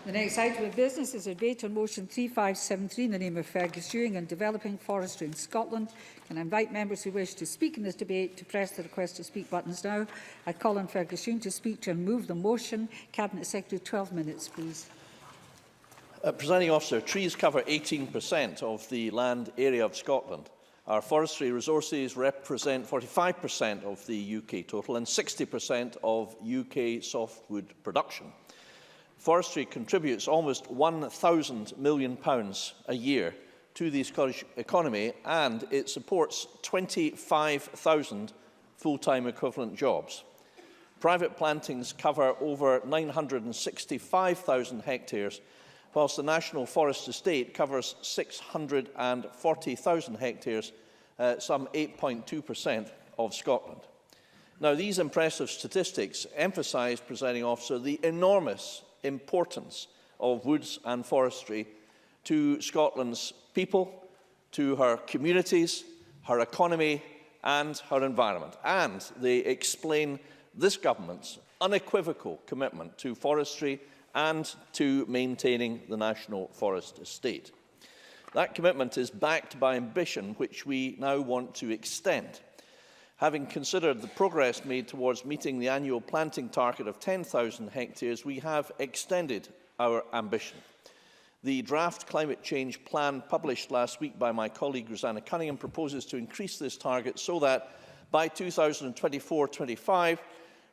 The next item of business is a debate on motion 3573 in the name of Fergus Ewing on developing forestry in Scotland. Can I invite members who wish to speak in this debate to press the request to speak buttons now? I call on Fergus Ewing to speak to and move the motion. Cabinet Secretary, 12 minutes, please. Presiding Officer, trees cover 18% of the land area of Scotland. Our forestry resources represent 45% of the UK total and 60% of UK softwood production. Forestry contributes almost £1,000 million a year to the Scottish economy, and it supports 25,000 full-time equivalent jobs. Private plantings cover over 965,000 hectares, whilst the National Forest Estate covers 640,000 hectares, some 8.2% of Scotland. Now, these impressive statistics emphasise, Presiding Officer, the enormous importance of woods and forestry to Scotland's people, to her communities, her economy and her environment. And they explain this government's unequivocal commitment to forestry and to maintaining the National Forest Estate. That commitment is backed by ambition, which we now want to extend. Having considered the progress made towards meeting the annual planting target of 10,000 hectares, we have extended our ambition. The draft climate change plan published last week by my colleague Rosanna Cunningham proposes to increase this target so that by 2024-25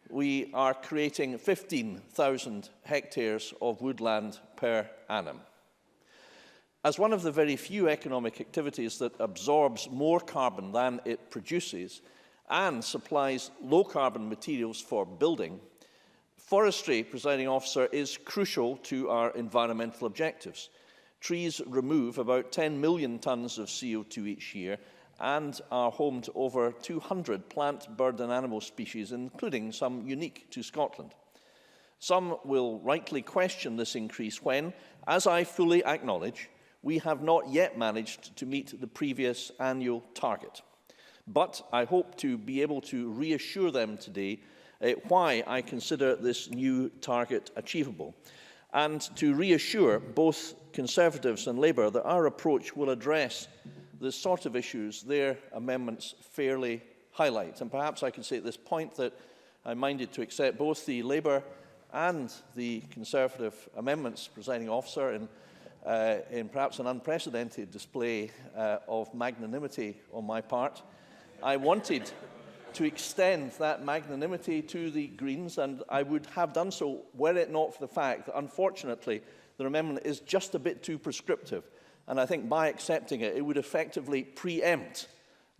we are creating 15,000 hectares of woodland per annum. As one of the very few economic activities that absorbs more carbon than it produces, and supplies low-carbon materials for building, forestry, Presiding Officer, is crucial to our environmental objectives. Trees remove about 10 million tonnes of CO2 each year and are home to over 200 plant, bird and animal species, including some unique to Scotland. Some will rightly question this increase when, as I fully acknowledge, we have not yet managed to meet the previous annual target. But I hope to be able to reassure them today why I consider this new target achievable, and to reassure both Conservatives and Labour that our approach will address the sort of issues their amendments fairly highlight. And perhaps I can say at this point that I'm minded to accept both the Labour and the Conservative amendments, Presiding Officer, in perhaps an unprecedented display of magnanimity on my part. I wanted to extend that magnanimity to the Greens, and I would have done so were it not for the fact that, unfortunately, the amendment is just a bit too prescriptive. And I think by accepting it, it would effectively preempt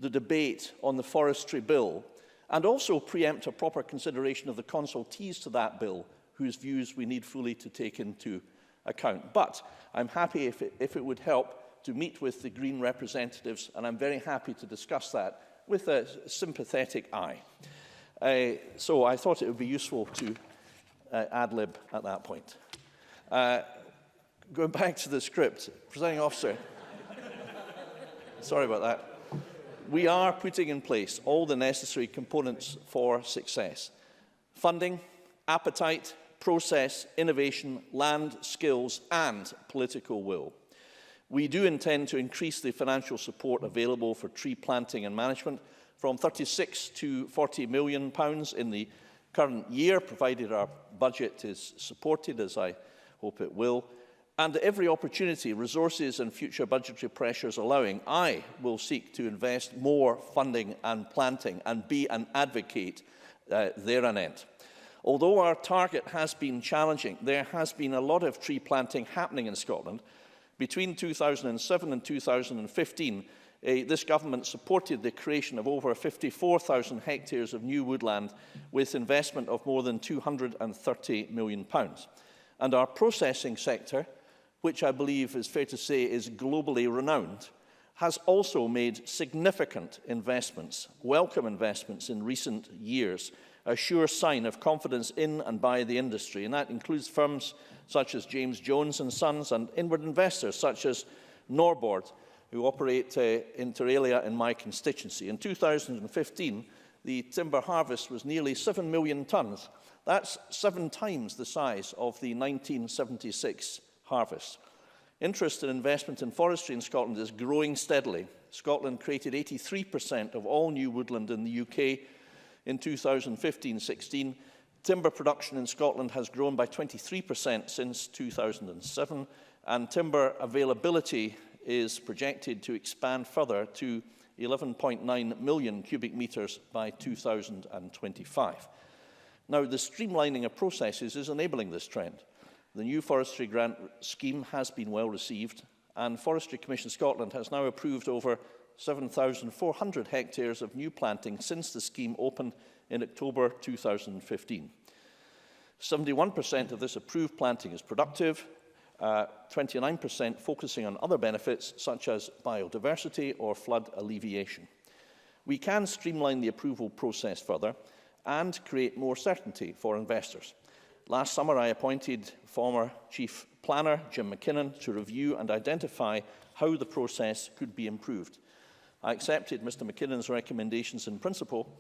the debate on the forestry bill and also preempt a proper consideration of the consultees to that bill, whose views we need fully to take into account. But I'm happy if it would help to meet with the Green representatives, and I'm very happy to discuss that with a sympathetic eye. So I thought it would be useful to ad-lib at that point. Going back to the script, Presiding Officer, sorry about that. We are putting in place all the necessary components for success: funding, appetite, process, innovation, land, skills and political will. We do intend to increase the financial support available for tree planting and management from £36 to £40 million in the current year, provided our budget is supported, as I hope it will. And at every opportunity, resources and future budgetary pressures allowing, I will seek to invest more funding and planting and be an advocate thereanent. Although our target has been challenging, there has been a lot of tree planting happening in Scotland. Between 2007 and 2015, this government supported the creation of over 54,000 hectares of new woodland with investment of more than £230 million. And our processing sector, which I believe is fair to say is globally renowned, has also made significant investments, welcome investments in recent years, a sure sign of confidence in and by the industry, and that includes firms such as James Jones and Sons and inward investors such as Norbord, who operate inter alia in my constituency. In 2015, the timber harvest was nearly 7 million tonnes. That's 7 times the size of the 1976 harvest. Interest and investment in forestry in Scotland is growing steadily. Scotland created 83% of all new woodland in the UK in 2015-16. Timber production in Scotland has grown by 23% since 2007, and timber availability is projected to expand further to 11.9 million cubic metres by 2025. Now, the streamlining of processes is enabling this trend. The new forestry grant scheme has been well received, and Forestry Commission Scotland has now approved over 7,400 hectares of new planting since the scheme opened in October 2015. 71% of this approved planting is productive, 29% focusing on other benefits such as biodiversity or flood alleviation. We can streamline the approval process further and create more certainty for investors. Last summer, I appointed former Chief Planner Jim McKinnon to review and identify how the process could be improved. I accepted Mr McKinnon's recommendations in principle,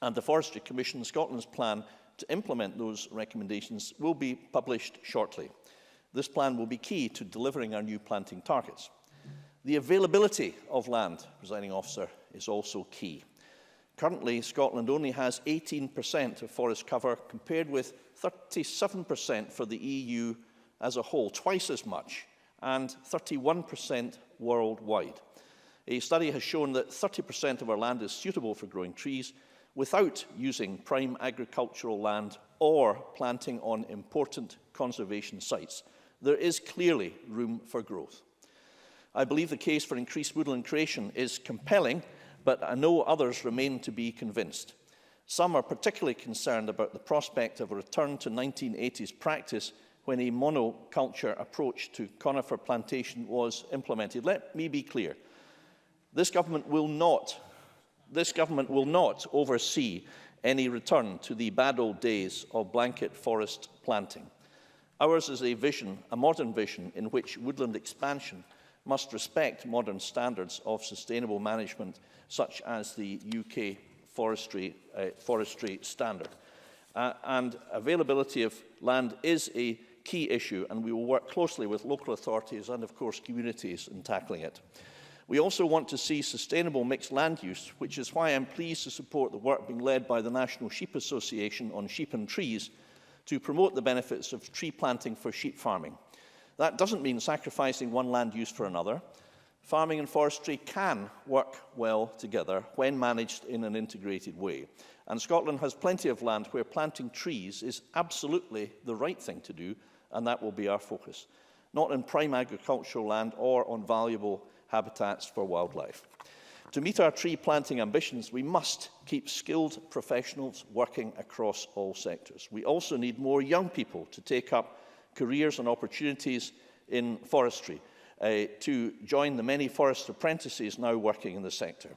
and the Forestry Commission Scotland's plan to implement those recommendations will be published shortly. This plan will be key to delivering our new planting targets. The availability of land, Presiding Officer, is also key. Currently, Scotland only has 18% of forest cover, compared with 37% for the EU as a whole, twice as much, and 31% worldwide. A study has shown that 30% of our land is suitable for growing trees without using prime agricultural land or planting on important conservation sites. There is clearly room for growth. I believe the case for increased woodland creation is compelling, but I know others remain to be convinced. Some are particularly concerned about the prospect of a return to 1980s practice when a monoculture approach to conifer plantation was implemented. Let me be clear. This government will not oversee any return to the bad old days of blanket forest planting. Ours is a vision, a modern vision, in which woodland expansion must respect modern standards of sustainable management, such as the UK forestry standard. And availability of land is a key issue, and we will work closely with local authorities and, of course, communities in tackling it. We also want to see sustainable mixed land use, which is why I'm pleased to support the work being led by the National Sheep Association on sheep and trees to promote the benefits of tree planting for sheep farming. That doesn't mean sacrificing one land use for another. Farming and forestry can work well together when managed in an integrated way. And Scotland has plenty of land where planting trees is absolutely the right thing to do, and that will be our focus. Not in prime agricultural land or on valuable habitats for wildlife. To meet our tree planting ambitions, we must keep skilled professionals working across all sectors. We also need more young people to take up careers and opportunities in forestry, to join the many forest apprentices now working in the sector.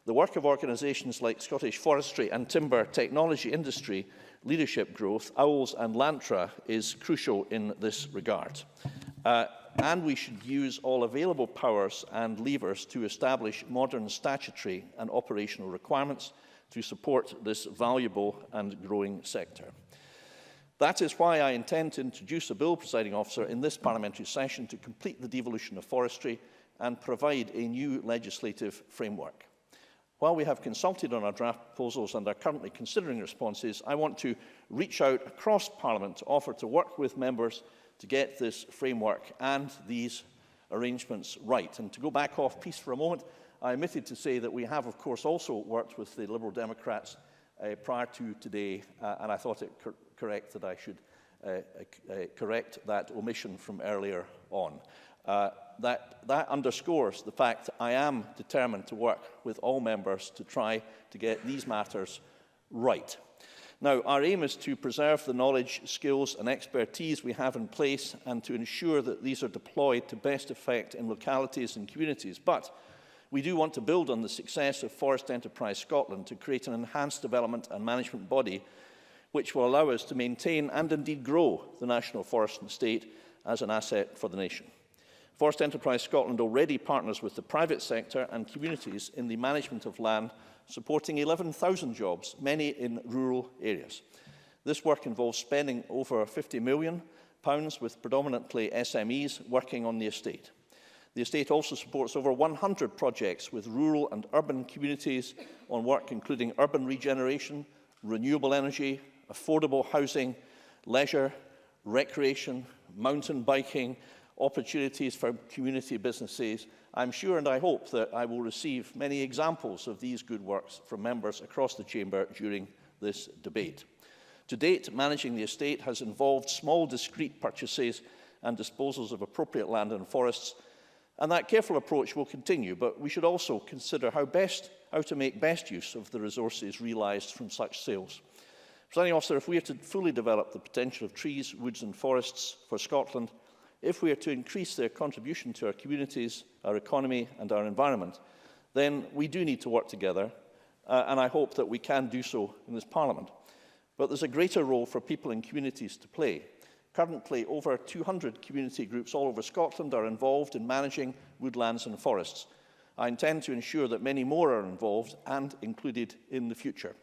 The work of organisations like Scottish Forestry and Timber Technology Industry Leadership Growth, OWLS and Lantra, is crucial in this regard. And we should use all available powers and levers to establish modern statutory and operational requirements to support this valuable and growing sector. That is why I intend to introduce a bill, Presiding Officer, in this parliamentary session to complete the devolution of forestry and provide a new legislative framework. While we have consulted on our draft proposals and are currently considering responses, I want to reach out across Parliament to offer to work with members to get this framework and these arrangements right. And to go back off piece for a moment, I omitted to say that we have, of course, also worked with the Liberal Democrats prior to today, and I thought it correct that I should correct that omission from earlier on. That underscores the fact that I am determined to work with all members to try to get these matters right. Now, our aim is to preserve the knowledge, skills and expertise we have in place and to ensure that these are deployed to best effect in localities and communities. But we do want to build on the success of Forest Enterprise Scotland to create an enhanced development and management body which will allow us to maintain and indeed grow the National Forest and Estate as an asset for the nation. Forest Enterprise Scotland already partners with the private sector and communities in the management of land supporting 11,000 jobs, many in rural areas. This work involves spending over £50 million with predominantly SMEs working on the estate. The estate also supports over 100 projects with rural and urban communities on work including urban regeneration, renewable energy, affordable housing, leisure, recreation, mountain biking, opportunities for community businesses. I'm sure and I hope that I will receive many examples of these good works from members across the Chamber during this debate. To date, managing the estate has involved small discrete purchases and disposals of appropriate land and forests, and that careful approach will continue, but we should also consider how to make best use of the resources realised from such sales. Presiding Officer, if we are to fully develop the potential of trees, woods and forests for Scotland, if we are to increase their contribution to our communities, our economy and our environment, then we do need to work together, and I hope that we can do so in this Parliament. But there's a greater role for people and communities to play. Currently, over 200 community groups all over Scotland are involved in managing woodlands and forests. I intend to ensure that many more are involved and included in the future.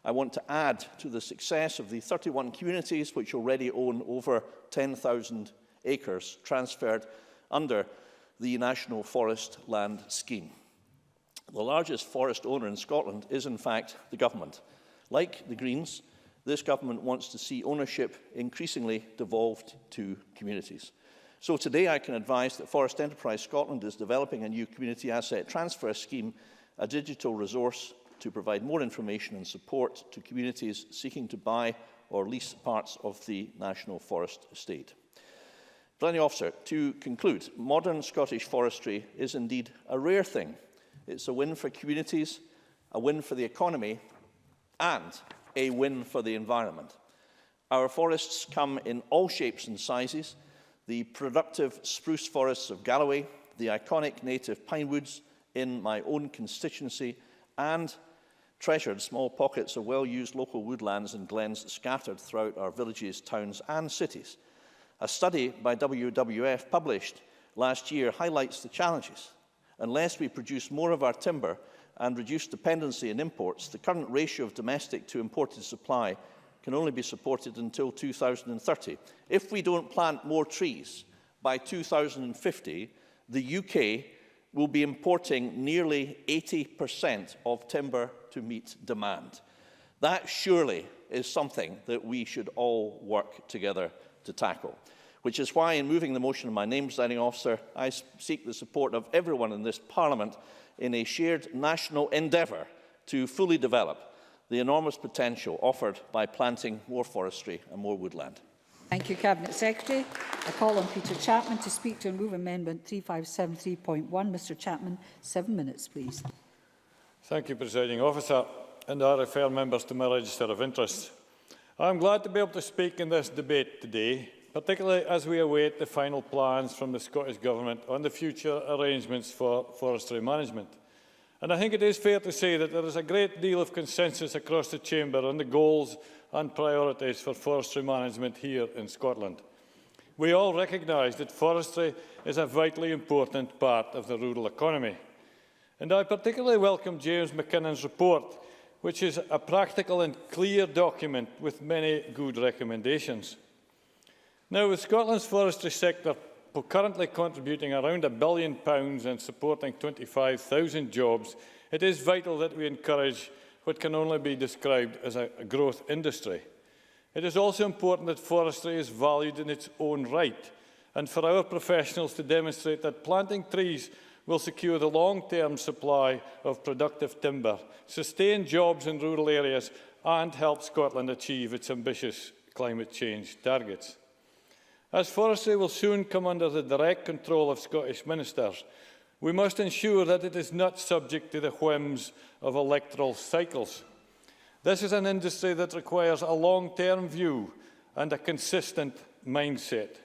I want to add to the success of the 31 communities which already own over 10,000 acres transferred under the National Forest Land Scheme. The largest forest owner in Scotland is, in fact, the government. Like the Greens, this government wants to see ownership increasingly devolved to communities. So today I can advise that Forest Enterprise Scotland is developing a new community asset transfer scheme, a digital resource to provide more information and support to communities seeking to buy or lease parts of the National Forest Estate. Presiding Officer, to conclude, modern Scottish forestry is indeed a rare thing. It's a win for communities, a win for the economy, and a win for the environment. Our forests come in all shapes and sizes: the productive spruce forests of Galloway, the iconic native pine woods in my own constituency, and treasured small pockets of well-used local woodlands and glens scattered throughout our villages, towns and cities. A study by WWF published last year highlights the challenges. Unless we produce more of our timber and reduce dependency on imports, the current ratio of domestic to imported supply can only be supported until 2030. If we don't plant more trees by 2050, the UK will be importing nearly 80% of timber to meet demand. That surely is something that we should all work together to tackle, which is why, in moving the motion in my name, Presiding Officer, I seek the support of everyone in this Parliament in a shared national endeavour to fully develop the enormous potential offered by planting more forestry and more woodland. Thank you, Cabinet Secretary. I call on Peter Chapman to speak to and move Amendment 3573.1. Mr Chapman, 7 minutes, please. Thank you, Presiding Officer, and I refer members to my register of interests. I am glad to be able to speak in this debate today, particularly as we await the final plans from the Scottish Government on the future arrangements for forestry management. And I think it is fair to say that there is a great deal of consensus across the Chamber on the goals and priorities for forestry management here in Scotland. We all recognise that forestry is a vitally important part of the rural economy. And I particularly welcome James McKinnon's report, which is a practical and clear document with many good recommendations. Now, with Scotland's forestry sector currently contributing around £1 billion and supporting 25,000 jobs, it is vital that we encourage what can only be described as a growth industry. It is also important that forestry is valued in its own right, and for our professionals to demonstrate that planting trees will secure the long-term supply of productive timber, sustain jobs in rural areas and help Scotland achieve its ambitious climate change targets. As forestry will soon come under the direct control of Scottish ministers, we must ensure that it is not subject to the whims of electoral cycles. This is an industry that requires a long-term view and a consistent mindset.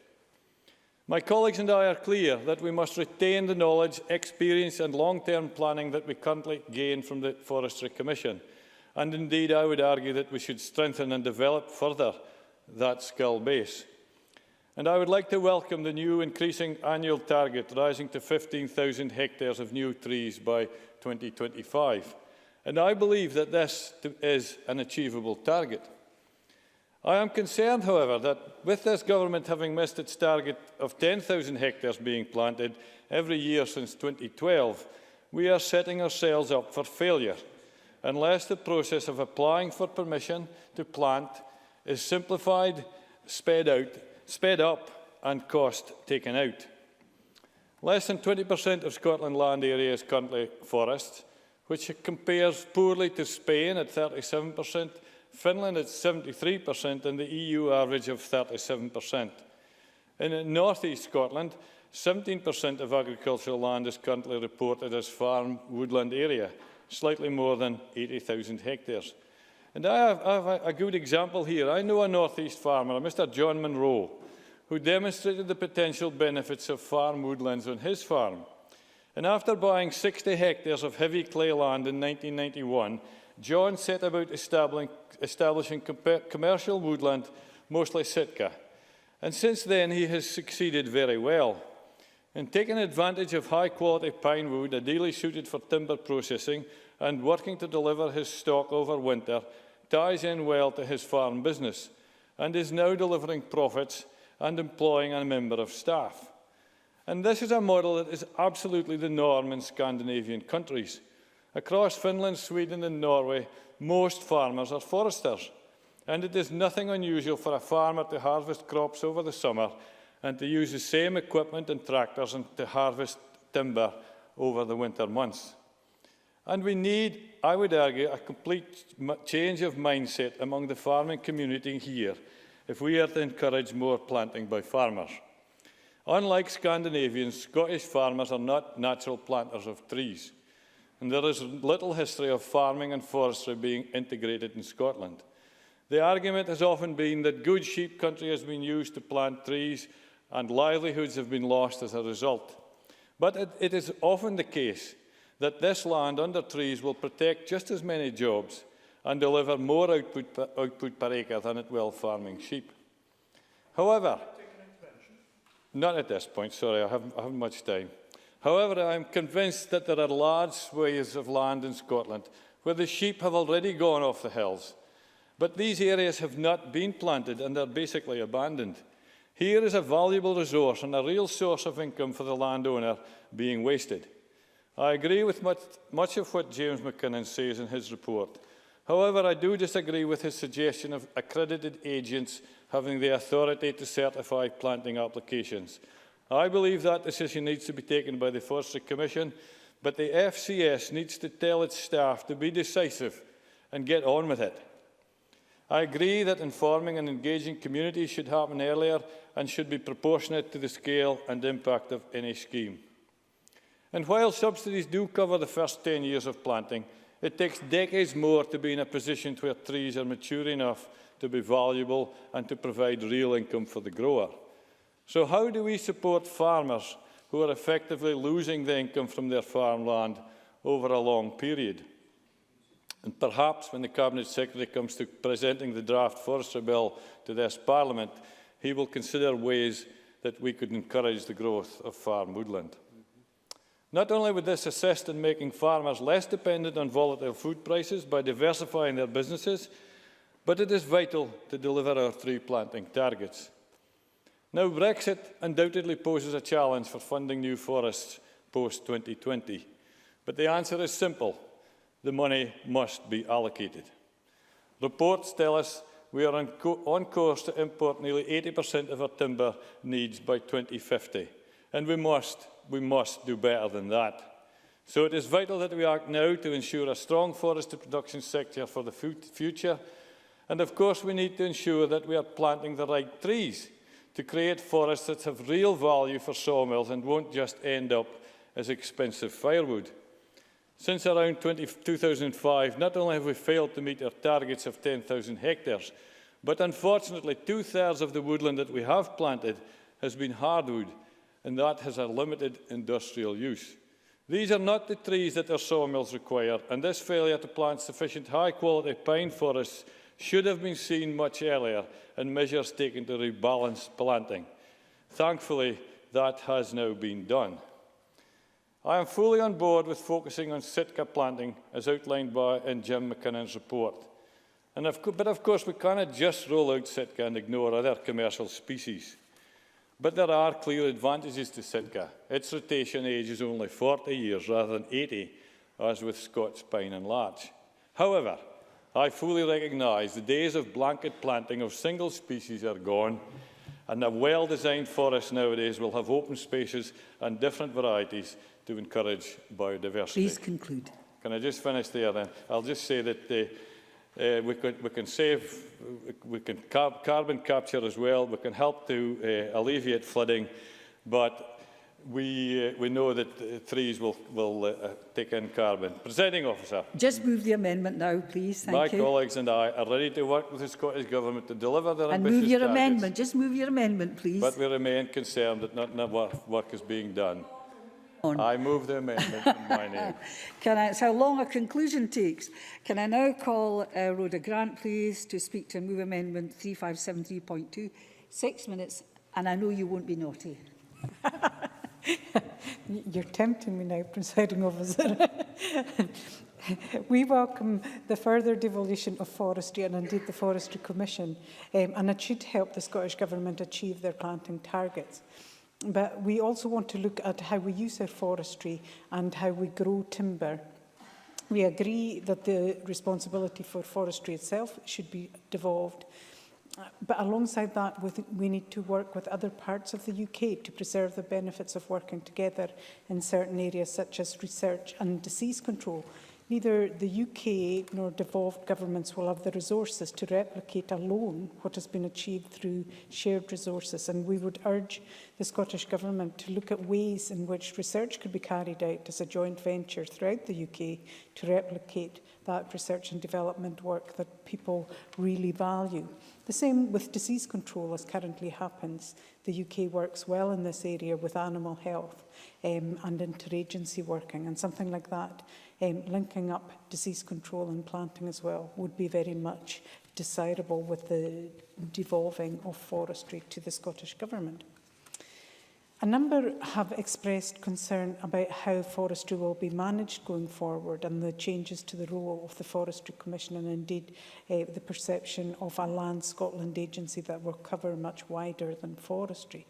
My colleagues and I are clear that we must retain the knowledge, experience and long-term planning that we currently gain from the Forestry Commission. And indeed, I would argue that we should strengthen and develop further that skill base. And I would like to welcome the new increasing annual target rising to 15,000 hectares of new trees by 2025. and I believe that this is an achievable target. I am concerned, however, that with this government having missed its target of 10,000 hectares being planted every year since 2012, we are setting ourselves up for failure unless the process of applying for permission to plant is simplified, sped up and cost taken out. Less than 20% of Scotland land area is currently forests, which compares poorly to Spain at 37%, Finland at 73% and the EU average of 37%. In North East Scotland, 17% of agricultural land is currently reported as farm woodland area, slightly more than 80,000 hectares. And I have a good example here. I know a North East farmer, Mr. John Munro, who demonstrated the potential benefits of farm woodlands on his farm. And after buying 60 hectares of heavy clay land in 1991, John set about establishing commercial woodland, mostly Sitka. And since then, he has succeeded very well. In taking advantage of high-quality pine wood, ideally suited for timber processing, and working to deliver his stock over winter, ties in well to his farm business, and is now delivering profits and employing a member of staff. And this is a model that is absolutely the norm in Scandinavian countries. Across Finland, Sweden and Norway, most farmers are foresters, and it is nothing unusual for a farmer to harvest crops over the summer and to use the same equipment and tractors and to harvest timber over the winter months. And we need, I would argue, a complete change of mindset among the farming community here if we are to encourage more planting by farmers. Unlike Scandinavians, Scottish farmers are not natural planters of trees, and there is little history of farming and forestry being integrated in Scotland. The argument has often been that good sheep country has been used to plant trees and livelihoods have been lost as a result. But it is often the case that this land under trees will protect just as many jobs and deliver more output per acre than it will farming sheep. However, not at this point, sorry, I haven't much time. However, I am convinced that there are large swathes of land in Scotland where the sheep have already gone off the hills, but these areas have not been planted and are basically abandoned. Here is a valuable resource and a real source of income for the landowner being wasted. I agree with much of what James McKinnon says in his report. However, I do disagree with his suggestion of accredited agents having the authority to certify planting applications. I believe that decision needs to be taken by the Forestry Commission, but the FCS needs to tell its staff to be decisive and get on with it. I agree that informing and engaging communities should happen earlier and should be proportionate to the scale and impact of any scheme. And while subsidies do cover the first 10 years of planting, it takes decades more to be in a position where trees are mature enough to be valuable and to provide real income for the grower. So how do we support farmers who are effectively losing the income from their farmland over a long period? And perhaps when the Cabinet Secretary comes to presenting the draft forestry bill to this Parliament, he will consider ways that we could encourage the growth of farm woodland. Not only would this assist in making farmers less dependent on volatile food prices by diversifying their businesses, but it is vital to deliver our tree planting targets. Now, Brexit undoubtedly poses a challenge for funding new forests post-2020, but the answer is simple. The money must be allocated. Reports tell us we are on course to import nearly 80% of our timber needs by 2050, and we must do better than that. So it is vital that we act now to ensure a strong forestry production sector for the future, and of course we need to ensure that we are planting the right trees to create forests that have real value for sawmills and won't just end up as expensive firewood. Since around 2005, not only have we failed to meet our targets of 10,000 hectares, but unfortunately 2/3 of the woodland that we have planted has been hardwood, and that has a limited industrial use. These are not the trees that our sawmills require, and this failure to plant sufficient high-quality pine forests should have been seen much earlier and measures taken to rebalance planting. Thankfully, that has now been done. I am fully on board with focusing on Sitka planting as outlined in Jim McKinnon's report. But of course we cannot just roll out Sitka and ignore other commercial species. But there are clear advantages to Sitka. Its rotation age is only 40 years rather than 80, as with Scots pine and larch. However, I fully recognise the days of blanket planting of single species are gone, and a well-designed forest nowadays will have open spaces and different varieties to encourage biodiversity. Please conclude. Can I just finish there then? I'll just say that we can save, we can carbon capture as well, we can help to alleviate flooding, but we know that trees will take in carbon. Presiding Officer. Just move the amendment now, please. Thank you. My colleagues and I are ready to work with the Scottish Government to deliver their ambitious move your targets. amendment. Just move your amendment, please. But we remain concerned that not enough work is being done. I move the amendment in my name. It's how long a conclusion takes. Can I now call Rhoda Grant, please, to speak to move amendment 3573.2. 6 minutes, and I know you won't be naughty. You're tempting me now, Presiding Officer. We welcome the further devolution of forestry and indeed the Forestry Commission, and it should help the Scottish Government achieve their planting targets. But we also want to look at how we use our forestry and how we grow timber. We agree that the responsibility for forestry itself should be devolved. But alongside that, we need to work with other parts of the UK to preserve the benefits of working together in certain areas such as research and disease control. Neither the UK nor devolved governments will have the resources to replicate alone what has been achieved through shared resources, and we would urge the Scottish Government to look at ways in which research could be carried out as a joint venture throughout the UK to replicate that research and development work that people really value. The same with disease control as currently happens. The UK works well in this area with animal health and interagency working, and something like that, linking up disease control and planting as well, would be very much desirable with the devolving of forestry to the Scottish Government. A number have expressed concern about how forestry will be managed going forward and the changes to the role of the Forestry Commission and indeed the perception of a Land Scotland agency that will cover much wider than forestry.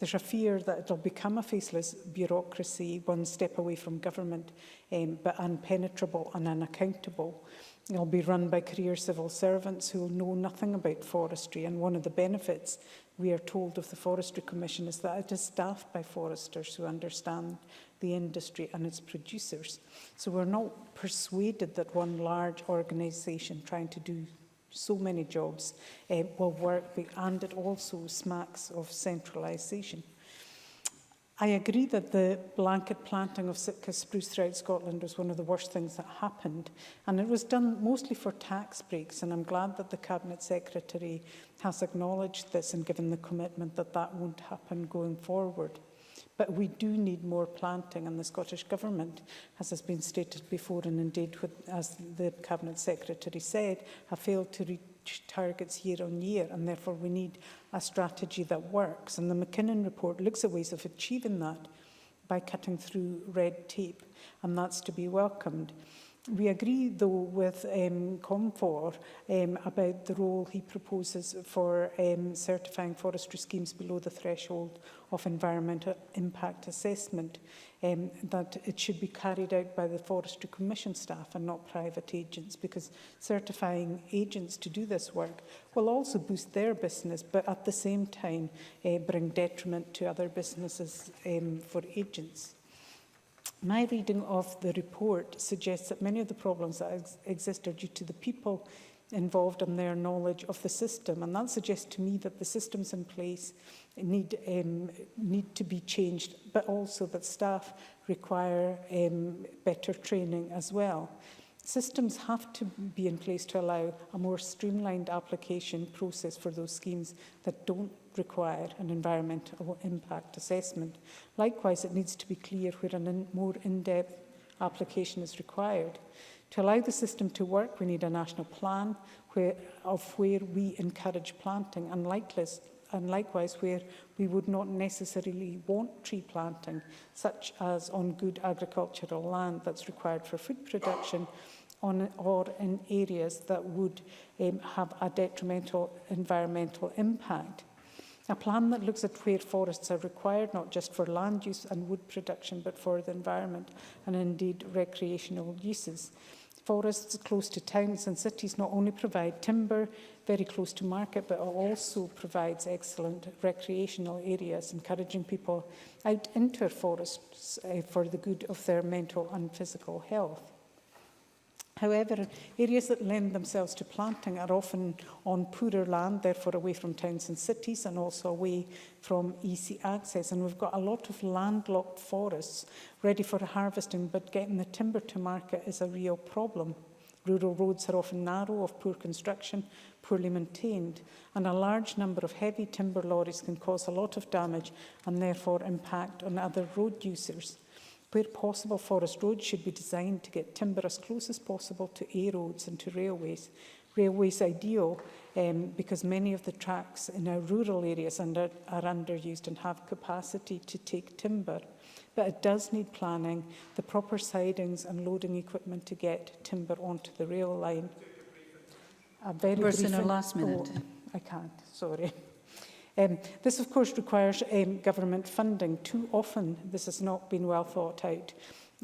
There's a fear that it'll become a faceless bureaucracy, one step away from government, but unpenetrable and unaccountable. It'll be run by career civil servants who will know nothing about forestry, and one of the benefits, we are told, of the Forestry Commission is that it is staffed by foresters who understand the industry and its producers. So we're not persuaded that one large organisation trying to do so many jobs will work, and it also smacks of centralisation. I agree that the blanket planting of Sitka spruce throughout Scotland was one of the worst things that happened, and it was done mostly for tax breaks, and I'm glad that the Cabinet Secretary has acknowledged this and given the commitment that that won't happen going forward. But we do need more planting, and the Scottish Government, as has been stated before, and indeed, as the Cabinet Secretary said, have failed to reach targets year on year, and therefore we need a strategy that works. And the McKinnon report looks at ways of achieving that by cutting through red tape, and that's to be welcomed. We agree, though, with Comfor about the role he proposes for certifying forestry schemes below the threshold of environmental impact assessment, that it should be carried out by the Forestry Commission staff and not private agents, because certifying agents to do this work will also boost their business, but at the same time bring detriment to other businesses for agents. My reading of the report suggests that many of the problems that exist are due to the people involved and their knowledge of the system, and that suggests to me that the systems in place need to be changed, but also that staff require better training as well. Systems have to be in place to allow a more streamlined application process for those schemes that don't require an environmental impact assessment. Likewise, it needs to be clear where a more in-depth application is required. To allow the system to work, we need a national plan of where we encourage planting, and likewise, and likewise where we would not necessarily want tree planting, such as on good agricultural land that's required for food production, or in areas that would have a detrimental environmental impact. A plan that looks at where forests are required, not just for land use and wood production, but for the environment and indeed recreational uses. Forests close to towns and cities not only provide timber very close to market, but also provides excellent recreational areas, encouraging people out into forests for the good of their mental and physical health. However, areas that lend themselves to planting are often on poorer land, therefore away from towns and cities, and also away from easy access. And we've got a lot of landlocked forests ready for harvesting, but getting the timber to market is a real problem. Rural roads are often narrow, of poor construction, poorly maintained, and a large number of heavy timber lorries can cause a lot of damage and therefore impact on other road users. Where possible, forest roads should be designed to get timber as close as possible to A roads and to railways. Railways ideal because many of the tracks in our rural areas are underused and have capacity to take timber. But it does need planning, the proper sidings and loading equipment to get timber onto the rail line. A very brief... in our last minute. Oh, I can't, sorry. This, of course, requires government funding. Too often, this has not been well thought out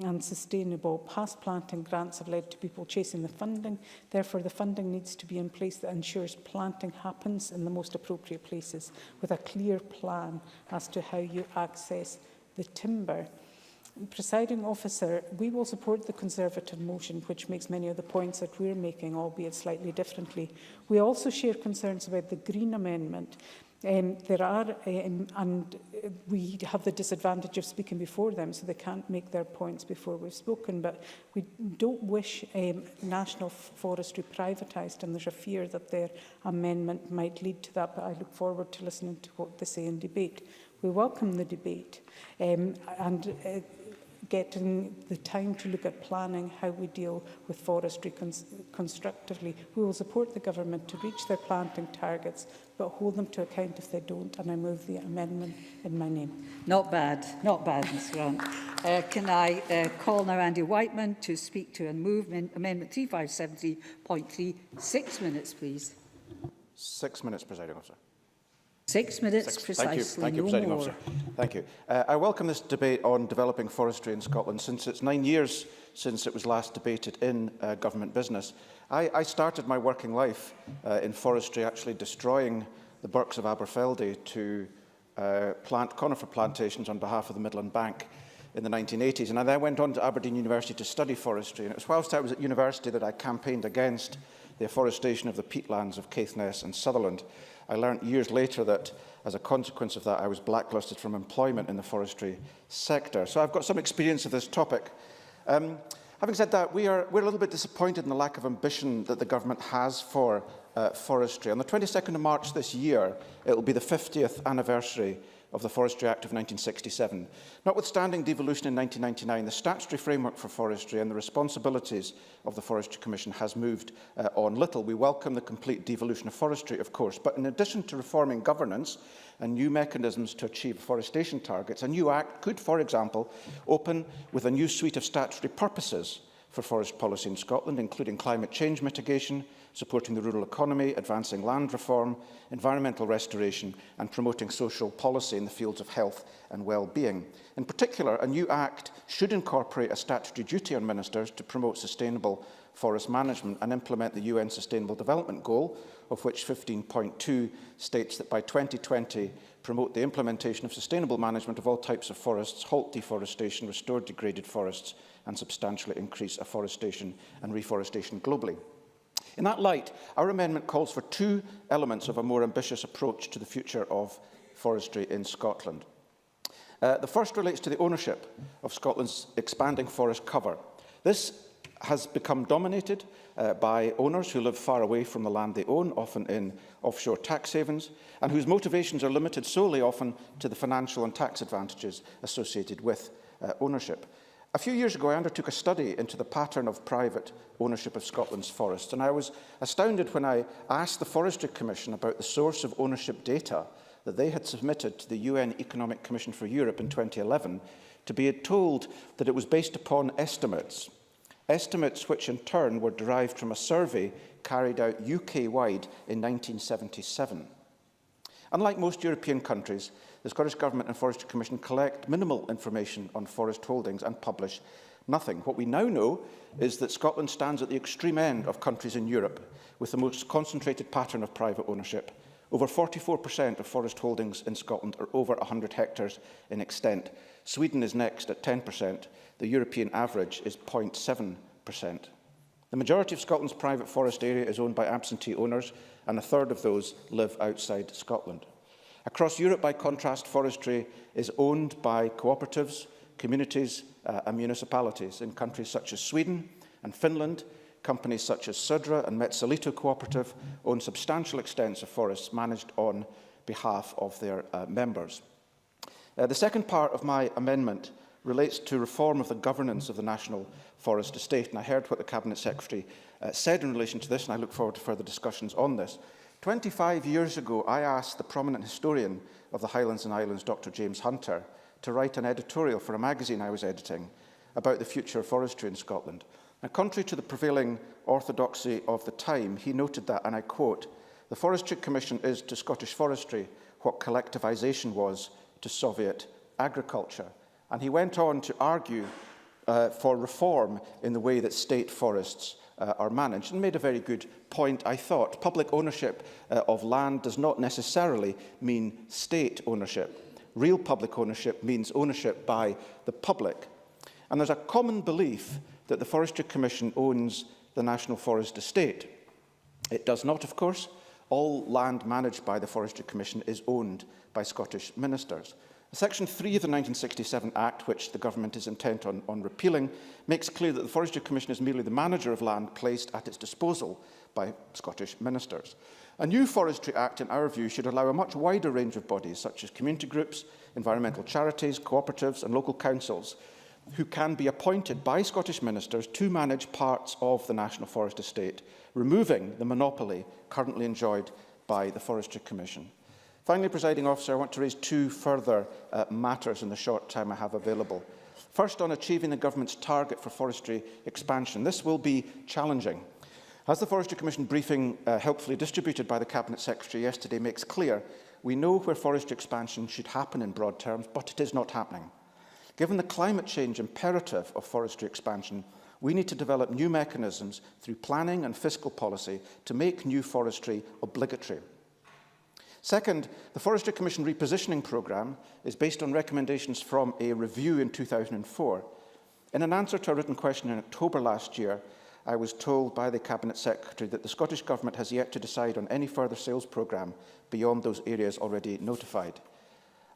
and sustainable. Past planting grants have led to people chasing the funding. Therefore, the funding needs to be in place that ensures planting happens in the most appropriate places with a clear plan as to how you access the timber. Presiding officer, we will support the Conservative motion, which makes many of the points that we're making, albeit slightly differently. We also share concerns about the Green Amendment. And we have the disadvantage of speaking before them, so they can't make their points before we've spoken. But we don't wish national forestry privatised, and there's a fear that their amendment might lead to that. But I look forward to listening to what they say in debate. We welcome the debate and getting the time to look at planning how we deal with forestry constructively. We will support the government to reach their planting targets, but hold them to account if they don't, and I move the amendment in my name. Not bad, Ms Grant. Can I call now Andy Whiteman to speak to and move Amendment 3573.3. 6 minutes, please. 6 minutes, Presiding Officer. 6 minutes, precisely. Thank you, Presiding Officer. Thank you. I welcome this debate on developing forestry in Scotland. Since it's 9 years since it was last debated in government business, I started my working life in forestry, actually destroying the Birks of Aberfeldy to plant conifer plantations on behalf of the Midland Bank in the 1980s. And I then went on to Aberdeen University to study forestry. And it was whilst I was at university that I campaigned against the afforestation of the peatlands of Caithness and Sutherland. I learned years later that, as a consequence of that, I was blacklisted from employment in the forestry sector. So I've got some experience of this topic. Having said that, we're a little bit disappointed in the lack of ambition that the government has for forestry. On the 22nd of March this year, it will be the 50th anniversary of the Forestry Act of 1967. Notwithstanding devolution in 1999, the statutory framework for forestry and the responsibilities of the Forestry Commission has moved on little. We welcome the complete devolution of forestry, of course, but in addition to reforming governance and new mechanisms to achieve afforestation targets, a new Act could, for example, open with a new suite of statutory purposes for forest policy in Scotland, including climate change mitigation, supporting the rural economy, advancing land reform, environmental restoration and promoting social policy in the fields of health and well-being. In particular, a new Act should incorporate a statutory duty on ministers to promote sustainable forest management and implement the UN Sustainable Development Goal, of which 15.2 states that by 2020 promote the implementation of sustainable management of all types of forests, halt deforestation, restore degraded forests and substantially increase afforestation and reforestation globally. In that light, our amendment calls for two elements of a more ambitious approach to the future of forestry in Scotland. The first relates to the ownership of Scotland's expanding forest cover. This has become dominated by owners who live far away from the land they own, often in offshore tax havens, and whose motivations are limited solely often to the financial and tax advantages associated with ownership. A few years ago, I undertook a study into the pattern of private ownership of Scotland's forests, and I was astounded when I asked the Forestry Commission about the source of ownership data that they had submitted to the UN Economic Commission for Europe in 2011 to be told that it was based upon estimates, estimates which in turn were derived from a survey carried out UK-wide in 1977. Unlike most European countries, the Scottish Government and Forestry Commission collect minimal information on forest holdings and publish nothing. What we now know is that Scotland stands at the extreme end of countries in Europe with the most concentrated pattern of private ownership. Over 44% of forest holdings in Scotland are over 100 hectares in extent. Sweden is next at 10%. The European average is 0.7%. The majority of Scotland's private forest area is owned by absentee owners, and a third of those live outside Scotland. Across Europe, by contrast, forestry is owned by cooperatives, communities and municipalities. In countries such as Sweden and Finland, companies such as Södra and Metsalito Cooperative own substantial extents of forests managed on behalf of their members. The second part of my amendment relates to reform of the governance of the National Forest Estate, and I heard what the Cabinet Secretary said in relation to this, and I look forward to further discussions on this. 25 years ago, I asked the prominent historian of the Highlands and Islands, Dr. James Hunter, to write an editorial for a magazine I was editing about the future of forestry in Scotland. And contrary to the prevailing orthodoxy of the time, he noted that, and I quote, "The Forestry Commission is to Scottish forestry what collectivisation was to Soviet agriculture." And he went on to argue for reform in the way that state forests are managed, and made a very good point, I thought. Public ownership of land does not necessarily mean state ownership. Real public ownership means ownership by the public. And there's a common belief that the Forestry Commission owns the National Forest Estate. It does not, of course. All land managed by the Forestry Commission is owned by Scottish ministers. Section 3 of the 1967 Act, which the Government is intent on repealing, makes clear that the Forestry Commission is merely the manager of land placed at its disposal by Scottish ministers. A new Forestry Act, in our view, should allow a much wider range of bodies, such as community groups, environmental charities, cooperatives and local councils, who can be appointed by Scottish ministers to manage parts of the National Forest Estate, removing the monopoly currently enjoyed by the Forestry Commission. Finally, Presiding Officer, I want to raise two further matters in the short time I have available. First, on achieving the Government's target for forestry expansion. This will be challenging. As the Forestry Commission briefing helpfully distributed by the Cabinet Secretary yesterday makes clear, we know where forestry expansion should happen in broad terms, but it is not happening. Given the climate change imperative of forestry expansion, we need to develop new mechanisms through planning and fiscal policy to make new forestry obligatory. Second, the Forestry Commission repositioning programme is based on recommendations from a review in 2004. In an answer to a written question in October last year, I was told by the Cabinet Secretary that the Scottish Government has yet to decide on any further sales programme beyond those areas already notified.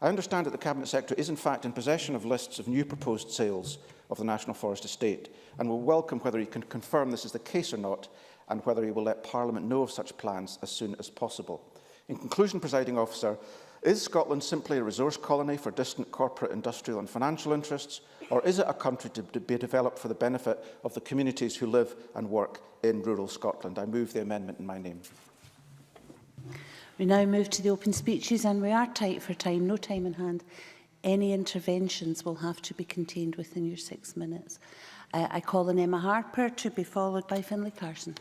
I understand that the Cabinet Secretary is in fact in possession of lists of new proposed sales of the National Forest Estate, and will welcome whether he can confirm this is the case or not, and whether he will let Parliament know of such plans as soon as possible. In conclusion, Presiding Officer, is Scotland simply a resource colony for distant corporate, industrial and financial interests, or is it a country to be developed for the benefit of the communities who live and work in rural Scotland? I move the amendment in my name. We now move to the open speeches, and we are tight for time, no time in hand. Any interventions will have to be contained within your 6 minutes. I call on Emma Harper, to be followed by Finlay Carson.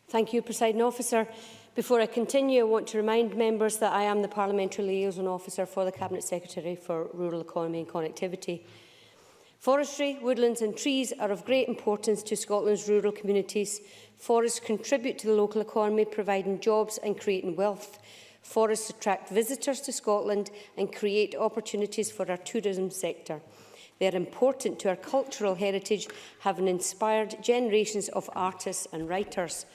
Thank you, Presiding Officer. Before I continue, I want to remind members that I am the Parliamentary Liaison Officer for the Cabinet Secretary for Rural Economy and Connectivity. Forestry, woodlands and trees are of great importance to Scotland's rural communities. Forests contribute to the local economy, providing jobs and creating wealth. Forests attract visitors to Scotland and create opportunities for our tourism sector. They are important to our cultural heritage, having inspired generations of artists and writers.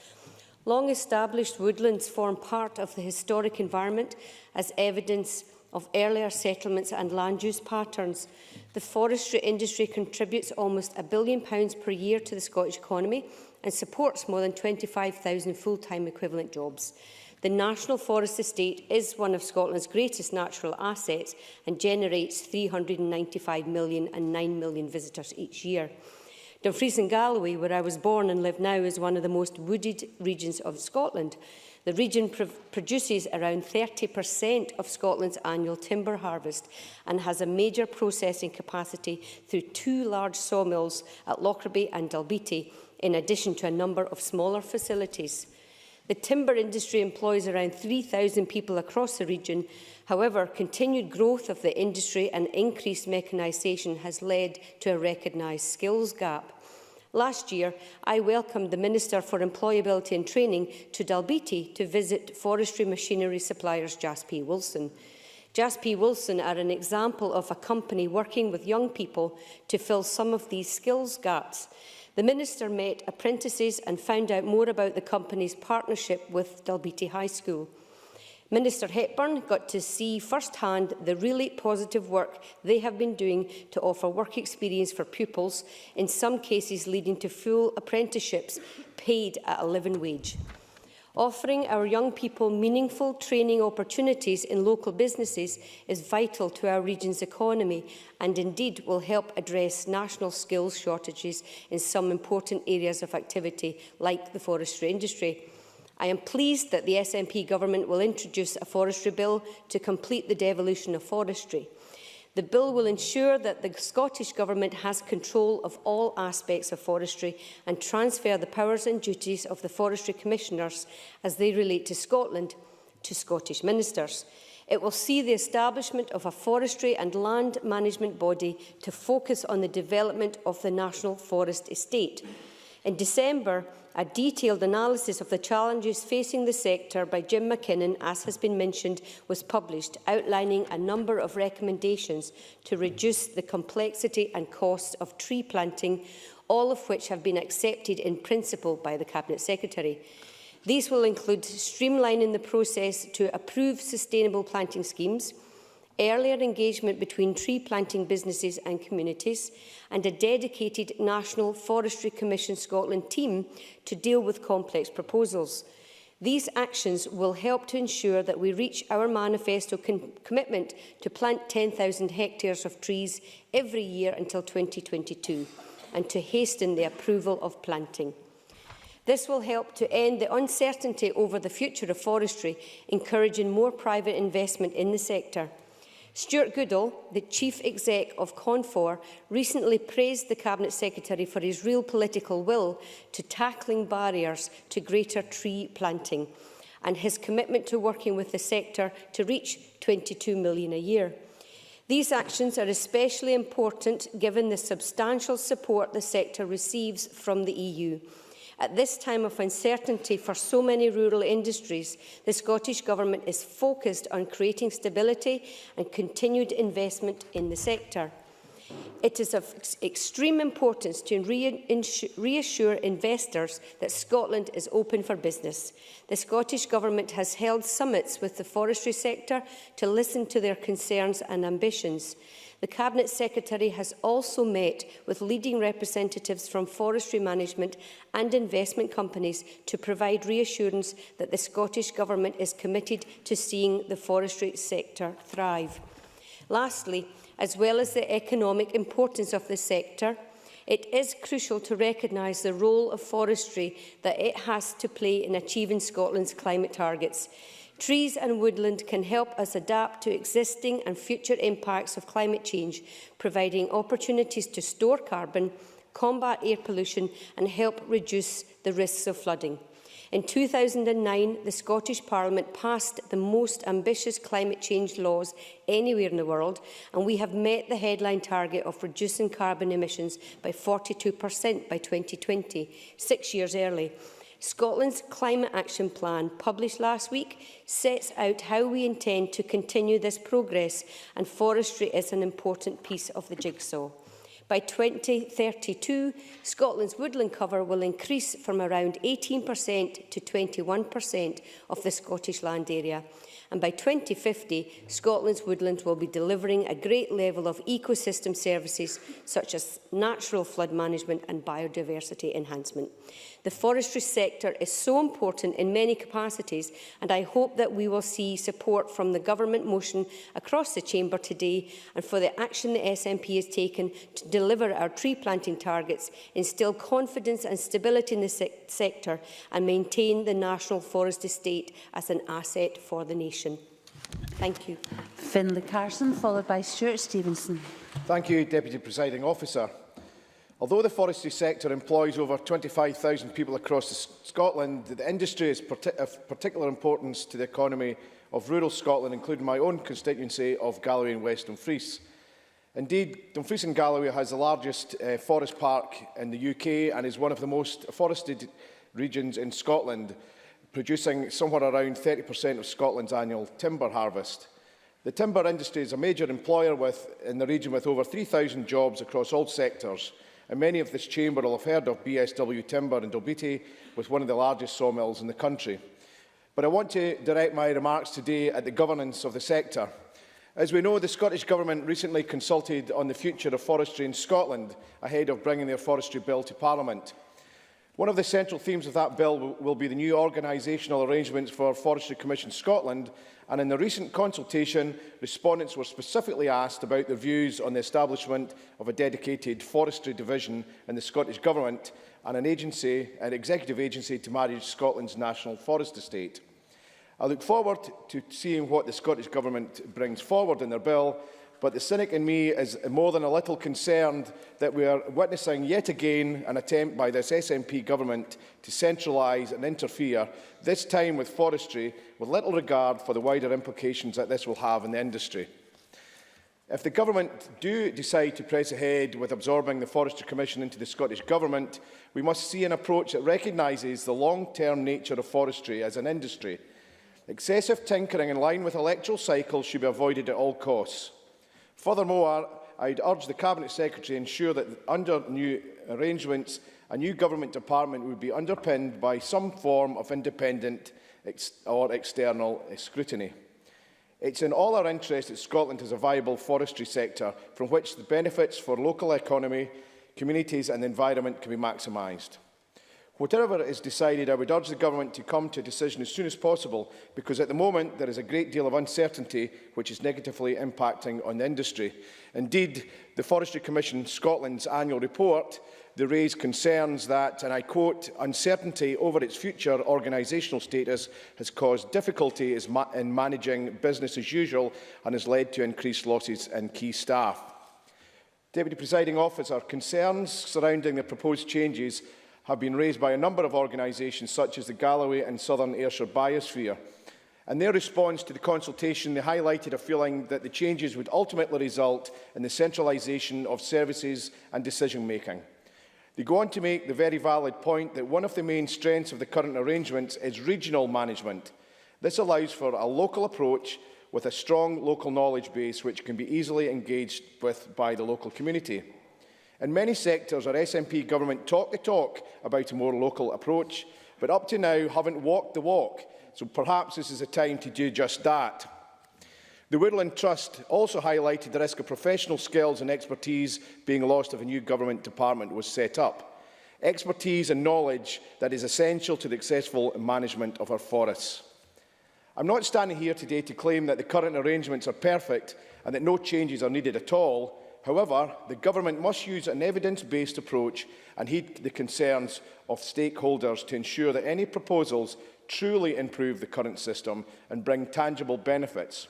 Long-established woodlands form part of the historic environment as evidence of earlier settlements and land use patterns. The forestry industry contributes almost £1 billion per year to the Scottish economy and supports more than 25,000 full-time equivalent jobs. The National Forest Estate is one of Scotland's greatest natural assets and generates 395 million and 9 million visitors each year. Dumfries and Galloway, where I was born and live now, is one of the most wooded regions of Scotland. The region produces around 30% of Scotland's annual timber harvest and has a major processing capacity through 2 large sawmills at Lockerbie and Dalbeattie, in addition to a number of smaller facilities. The timber industry employs around 3,000 people across the region. However, continued growth of the industry and increased mechanisation has led to a recognised skills gap. Last year, I welcomed the Minister for Employability and Training to Dalbeattie to visit forestry machinery suppliers Jasp Wilson. Jasp Wilson are an example of a company working with young people to fill some of these skills gaps. The Minister met apprentices and found out more about the company's partnership with Dalbeattie High School. Minister Hepburn got to see firsthand the really positive work they have been doing to offer work experience for pupils, in some cases leading to full apprenticeships paid at a living wage. Offering our young people meaningful training opportunities in local businesses is vital to our region's economy and indeed will help address national skills shortages in some important areas of activity like the forestry industry. I am pleased that the SNP government will introduce a forestry bill to complete the devolution of forestry. The bill will ensure that the Scottish Government has control of all aspects of forestry and transfer the powers and duties of the Forestry Commissioners as they relate to Scotland to Scottish ministers. It will see the establishment of a forestry and land management body to focus on the development of the National Forest Estate. In December, a detailed analysis of the challenges facing the sector by Jim McKinnon, as has been mentioned, was published, outlining a number of recommendations to reduce the complexity and costs of tree planting, all of which have been accepted in principle by the Cabinet Secretary. These will include streamlining the process to approve sustainable planting schemes, earlier engagement between tree planting businesses and communities, and a dedicated National Forestry Commission Scotland team to deal with complex proposals. These actions will help to ensure that we reach our manifesto commitment to plant 10,000 hectares of trees every year until 2022 and to hasten the approval of planting. This will help to end the uncertainty over the future of forestry, encouraging more private investment in the sector. Stuart Goodall, the Chief Exec of Confor, recently praised the Cabinet Secretary for his real political will to tackling barriers to greater tree planting and his commitment to working with the sector to reach 22 million a year. These actions are especially important given the substantial support the sector receives from the EU. At this time of uncertainty for so many rural industries, the Scottish Government is focused on creating stability and continued investment in the sector. It is of extreme importance to reassure investors that Scotland is open for business. The Scottish Government has held summits with the forestry sector to listen to their concerns and ambitions. The Cabinet Secretary has also met with leading representatives from forestry management and investment companies to provide reassurance that the Scottish Government is committed to seeing the forestry sector thrive. Lastly, as well as the economic importance of the sector, it is crucial to recognise the role of forestry that it has to play in achieving Scotland's climate targets. Trees and woodland can help us adapt to existing and future impacts of climate change, providing opportunities to store carbon, combat air pollution and help reduce the risks of flooding. In 2009, the Scottish Parliament passed the most ambitious climate change laws anywhere in the world, and we have met the headline target of reducing carbon emissions by 42% by 2020, 6 years early. Scotland's Climate Action Plan, published last week, sets out how we intend to continue this progress, and forestry is an important piece of the jigsaw. By 2032, Scotland's woodland cover will increase from around 18% to 21% of the Scottish land area. And by 2050, Scotland's woodlands will be delivering a great level of ecosystem services such as natural flood management and biodiversity enhancement. The forestry sector is so important in many capacities, and I hope that we will see support from the government motion across the chamber today and for the action the SNP has taken to deliver our tree planting targets, instil confidence and stability in the sector and maintain the National Forest Estate as an asset for the nation. Thank you. Finlay Carson, followed by Stuart Stevenson. Thank you, Deputy Presiding Officer. Although the forestry sector employs over 25,000 people across Scotland, the industry is of particular importance to the economy of rural Scotland, including my own constituency of Galloway and West Dumfries. Indeed, Dumfries and Galloway has the largest forest park in the UK and is one of the most forested regions in Scotland, producing somewhere around 30% of Scotland's annual timber harvest. The timber industry is a major employer in the region with over 3,000 jobs across all sectors, and many of this chamber will have heard of BSW Timber in Dalbeattie, with one of the largest sawmills in the country. But I want to direct my remarks today at the governance of the sector. As we know, the Scottish Government recently consulted on the future of forestry in Scotland ahead of bringing their forestry bill to Parliament. One of the central themes of that bill will be the new organisational arrangements for Forestry Commission Scotland, and in the recent consultation, respondents were specifically asked about their views on the establishment of a dedicated forestry division in the Scottish Government and an executive agency to manage Scotland's national forest estate. I look forward to seeing what the Scottish Government brings forward in their bill, but the cynic in me is more than a little concerned that we are witnessing yet again an attempt by this SNP government to centralise and interfere, this time with forestry, with little regard for the wider implications that this will have in the industry. If the government do decide to press ahead with absorbing the Forestry Commission into the Scottish Government, we must see an approach that recognises the long-term nature of forestry as an industry. Excessive tinkering in line with electoral cycles should be avoided at all costs. Furthermore, I would urge the Cabinet Secretary to ensure that under new arrangements, a new government department would be underpinned by some form of independent or external scrutiny. It's in all our interest that Scotland has a viable forestry sector from which the benefits for local economy, communities and the environment can be maximised. Whatever is decided, I would urge the Government to come to a decision as soon as possible, because at the moment there is a great deal of uncertainty which is negatively impacting on the industry. Indeed, the Forestry Commission Scotland's annual report, they raise concerns that, and I quote, uncertainty over its future organisational status has caused difficulty in managing business as usual and has led to increased losses in key staff. Deputy Presiding Officer, concerns surrounding the proposed changes have been raised by a number of organisations such as the Galloway and Southern Ayrshire Biosphere. In their response to the consultation, they highlighted a feeling that the changes would ultimately result in the centralisation of services and decision-making. They go on to make the very valid point that one of the main strengths of the current arrangements is regional management. This allows for a local approach with a strong local knowledge base which can be easily engaged with by the local community. In many sectors, our SNP government talk the talk about a more local approach, but up to now haven't walked the walk, so perhaps this is a time to do just that. The Woodland Trust also highlighted the risk of professional skills and expertise being lost if a new government department was set up. Expertise and knowledge that is essential to the successful management of our forests. I'm not standing here today to claim that the current arrangements are perfect and that no changes are needed at all. However, the Government must use an evidence-based approach and heed the concerns of stakeholders to ensure that any proposals truly improve the current system and bring tangible benefits.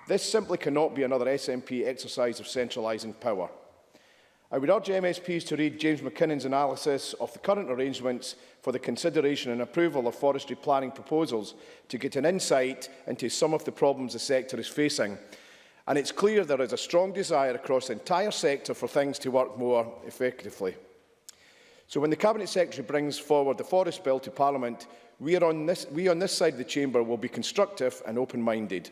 This simply cannot be another SNP exercise of centralising power. I would urge MSPs to read James McKinnon's analysis of the current arrangements for the consideration and approval of forestry planning proposals to get an insight into some of the problems the sector is facing. And it's clear there is a strong desire across the entire sector for things to work more effectively. So when the Cabinet Secretary brings forward the Forest Bill to Parliament, we on this side of the chamber will be constructive and open-minded.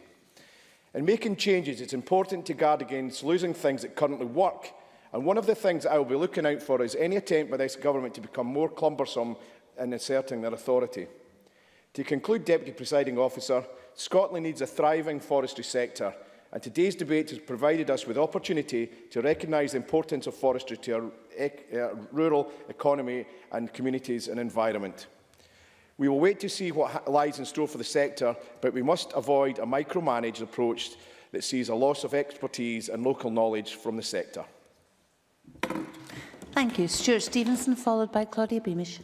In making changes, it's important to guard against losing things that currently work. And one of the things I will be looking out for is any attempt by this government to become more cumbersome in asserting their authority. To conclude, Deputy Presiding Officer, Scotland needs a thriving forestry sector. and today's debate has provided us with the opportunity to recognise the importance of forestry to our rural economy and communities and environment. We will wait to see what lies in store for the sector, but we must avoid a micromanaged approach that sees a loss of expertise and local knowledge from the sector. Thank you. Stuart Stevenson, followed by Claudia Beamish.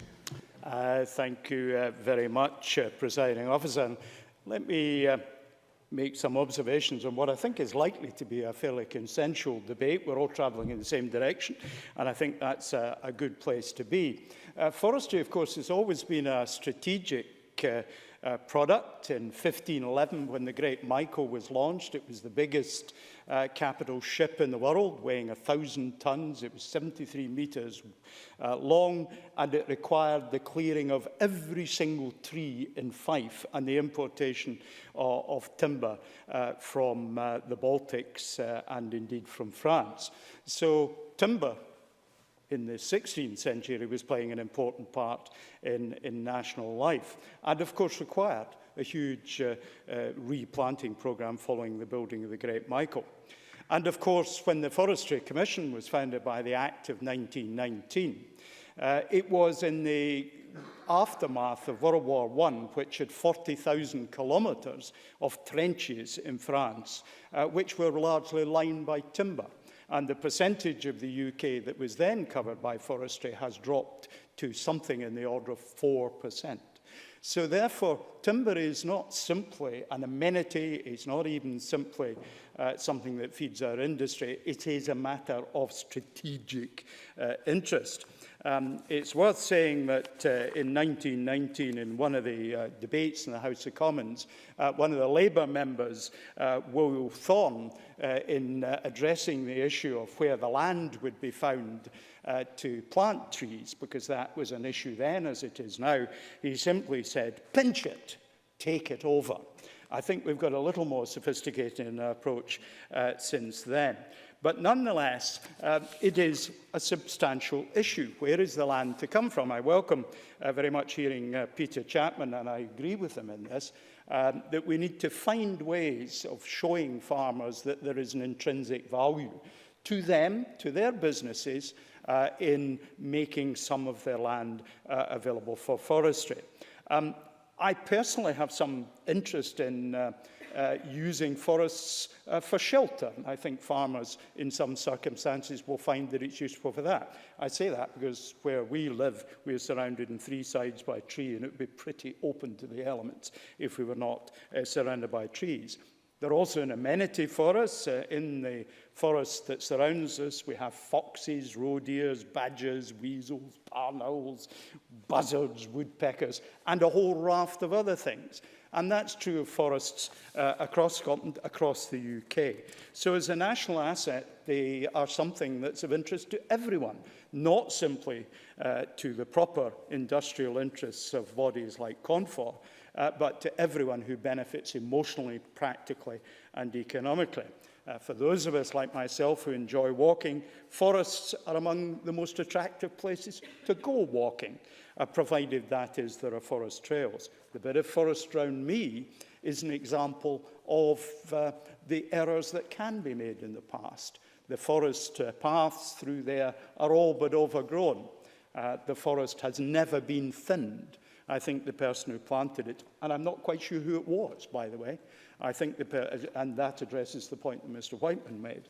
Thank you very much, Presiding Officer. And let me make some observations on what I think is likely to be a fairly consensual debate. We're all travelling in the same direction, and I think that's a good place to be. Forestry, of course, has always been a strategic product. In 1511, when the Great Michael was launched, it was the biggest capital ship in the world, weighing 1,000 tonnes. It was 73 metres long, and it required the clearing of every single tree in Fife and the importation of timber from the Baltics and indeed from France. So timber in the 16th century was playing an important part in national life, and of course required a huge replanting programme following the building of the Great Michael. And of course, when the Forestry Commission was founded by the Act of 1919, it was in the aftermath of World War I, which had 40,000 kilometres of trenches in France, which were largely lined by timber. And the percentage of the UK that was then covered by forestry has dropped to something in the order of 4%. So therefore, timber is not simply an amenity, it's not even simply something that feeds our industry, it is a matter of strategic interest. It's worth saying that in 1919, in one of the debates in the House of Commons, one of the Labour members, Will Thorne, in addressing the issue of where the land would be found to plant trees, because that was an issue then as it is now, he simply said, pinch it, take it over. I think we've got a little more sophisticated in our approach since then. But nonetheless, it is a substantial issue. Where is the land to come from? I welcome very much hearing Peter Chapman, and I agree with him in this, that we need to find ways of showing farmers that there is an intrinsic value to them, to their businesses, in making some of their land available for forestry. I personally have some interest in using forests for shelter. I think farmers in some circumstances will find that it's useful for that. I say that because where we live, we are surrounded on three sides by tree, and it would be pretty open to the elements if we were not surrounded by trees. They're also an amenity for us. In the forest that surrounds us, we have foxes, roe deers, badgers, weasels, barn owls, buzzards, woodpeckers, and a whole raft of other things. And that's true of forests across Scotland, across the UK. So as a national asset, they are something that's of interest to everyone, not simply to the proper industrial interests of bodies like Confor, but to everyone who benefits emotionally, practically and economically. For those of us like myself who enjoy walking, forests are among the most attractive places to go walking, provided that is there are forest trails. The bit of forest around me is an example of the errors that can be made in the past. The forest paths through there are all but overgrown. The forest has never been thinned. I think the person who planted it, and I'm not quite sure who it was, by the way, I think, and that addresses the point that Mr. Whiteman made,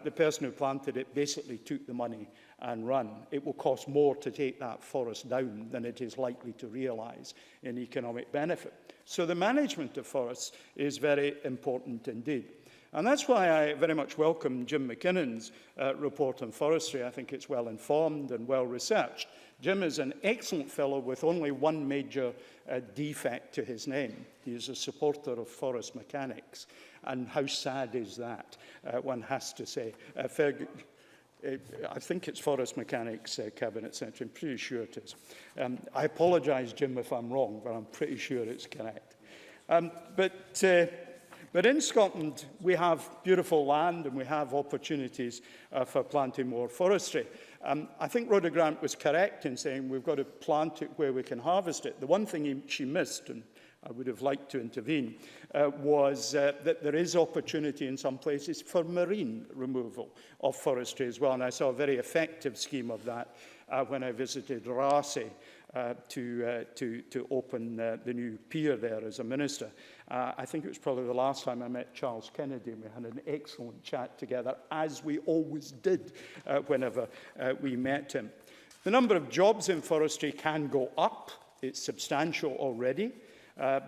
the person who planted it basically took the money and run. It will cost more to take that forest down than it is likely to realise in economic benefit. So the management of forests is very important indeed. And that's why I very much welcome Jim McKinnon's report on forestry. I think it's well informed and well researched. Jim is an excellent fellow with only one major defect to his name. He is a supporter of forest mechanics. And how sad is that, one has to say. I think it's Forest Mechanics Cabinet Secretary. I'm pretty sure it is. I apologise, Jim, if I'm wrong, but I'm pretty sure it's correct. But in Scotland, we have beautiful land and we have opportunities for planting more forestry. I think Rhoda Grant was correct in saying we've got to plant it where we can harvest it. The one thing she missed, and I would have liked to intervene, was that there is opportunity in some places for marine removal of forestry as well. And I saw a very effective scheme of that when I visited Rasi to open the new pier there as a minister. I think it was probably the last time I met Charles Kennedy, and we had an excellent chat together, as we always did whenever we met him. The number of jobs in forestry can go up. It's substantial already.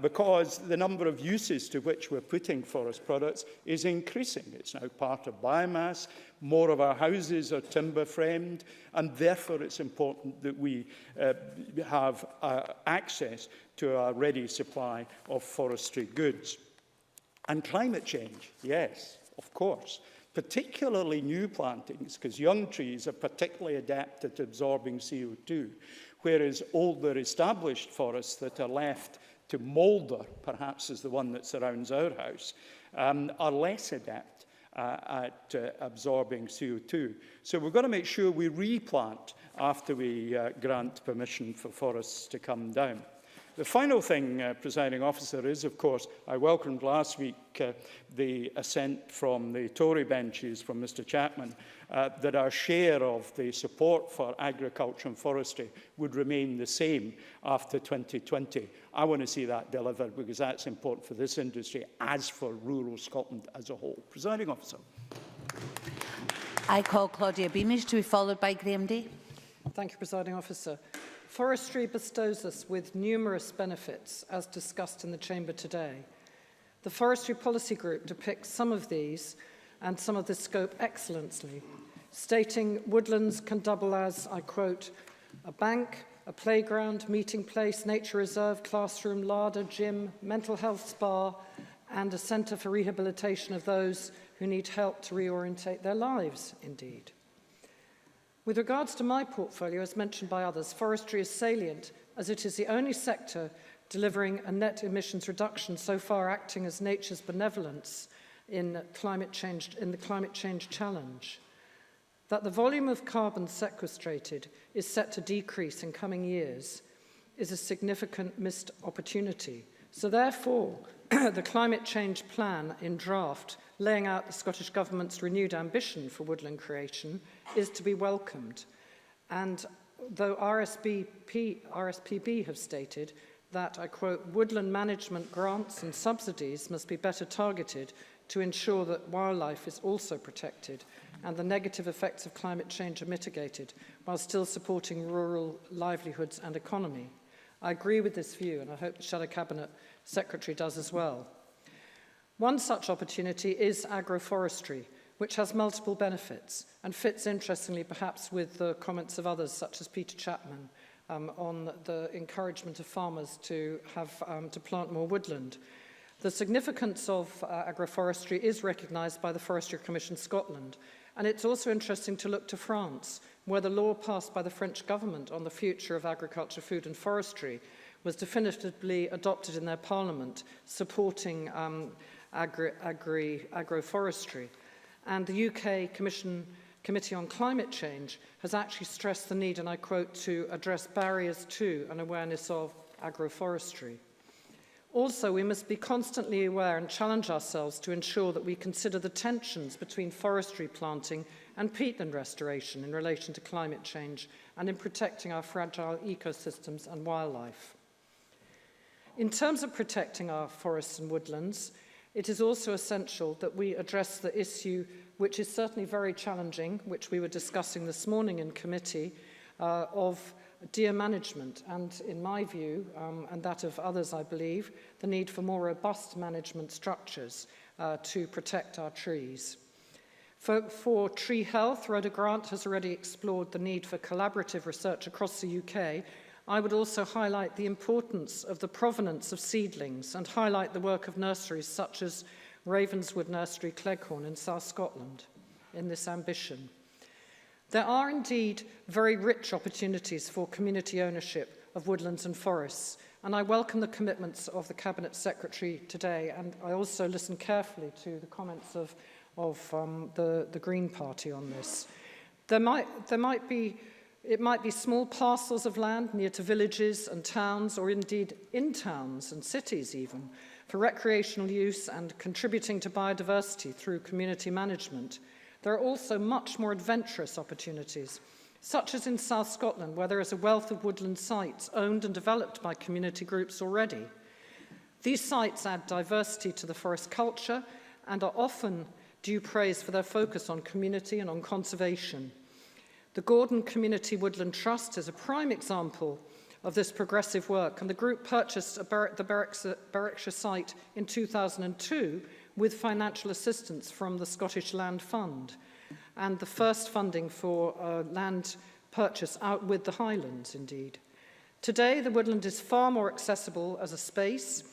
Because the number of uses to which we're putting forest products is increasing. It's now part of biomass. More of our houses are timber framed, and therefore it's important that we have access to a ready supply of forestry goods. And climate change, yes, of course. Particularly new plantings, because young trees are particularly adapted to absorbing CO2, whereas older established forests that are left to moulder, perhaps as the one that surrounds our house, are less adept at absorbing CO2. So we've got to make sure we replant after we grant permission for forests to come down. The final thing, Presiding Officer, is, of course, I welcomed last week the assent from the Tory benches, from Mr Chapman, that our share of the support for agriculture and forestry would remain the same after 2020. I want to see that delivered because that's important for this industry as for rural Scotland as a whole. Presiding Officer. I call Claudia Beamish to be followed by Graham Day. Thank you, Presiding Officer. Forestry bestows us with numerous benefits, as discussed in the Chamber today. The Forestry Policy Group depicts some of these and some of the scope excellently, stating woodlands can double as, I quote, a bank, a playground, meeting place, nature reserve, classroom, larder, gym, mental health spa, and a centre for rehabilitation of those who need help to reorientate their lives, indeed. With regards to my portfolio, as mentioned by others, forestry is salient as it is the only sector delivering a net emissions reduction, so far acting as nature's benevolence in the climate change challenge. That the volume of carbon sequestrated is set to decrease in coming years is a significant missed opportunity. So therefore, the climate change plan in draft, laying out the Scottish Government's renewed ambition for woodland creation, is to be welcomed. And though RSPB have stated that, I quote, woodland management grants and subsidies must be better targeted to ensure that wildlife is also protected and the negative effects of climate change are mitigated while still supporting rural livelihoods and economy. I agree with this view, and I hope the Shadow Cabinet Secretary does as well. One such opportunity is agroforestry, which has multiple benefits and fits interestingly perhaps with the comments of others such as Peter Chapman on the encouragement of farmers to plant more woodland. The significance of agroforestry is recognised by the Forestry Commission Scotland, and it's also interesting to look to France, where the law passed by the French government on the future of agriculture, food and forestry was definitively adopted in their parliament, supporting agroforestry. And the UK Committee on Climate Change has actually stressed the need, and I quote, to address barriers to and awareness of agroforestry. Also, we must be constantly aware and challenge ourselves to ensure that we consider the tensions between forestry planting and peatland restoration in relation to climate change and in protecting our fragile ecosystems and wildlife. In terms of protecting our forests and woodlands, it is also essential that we address the issue, which is certainly very challenging, which we were discussing this morning in committee, of deer management and, in my view, and that of others I believe, the need for more robust management structures to protect our trees. For tree health, Rhoda Grant has already explored the need for collaborative research across the UK. I would also highlight the importance of the provenance of seedlings and highlight the work of nurseries such as Ravenswood Nursery, Cleghorn in South Scotland in this ambition. There are indeed very rich opportunities for community ownership of woodlands and forests, and I welcome the commitments of the Cabinet Secretary today, and I also listened carefully to the comments of the Green Party on this. There might be It might be small parcels of land near to villages and towns, or indeed in towns and cities even, for recreational use and contributing to biodiversity through community management. There are also much more adventurous opportunities, such as in South Scotland, where there is a wealth of woodland sites owned and developed by community groups already. These sites add diversity to the forest culture and are often due praise for their focus on community and on conservation. The Gordon Community Woodland Trust is a prime example of this progressive work, and the group purchased the Berwickshire site in 2002 with financial assistance from the Scottish Land Fund, and the first funding for land purchase out with the Highlands, indeed. Today, the woodland is far more accessible as a space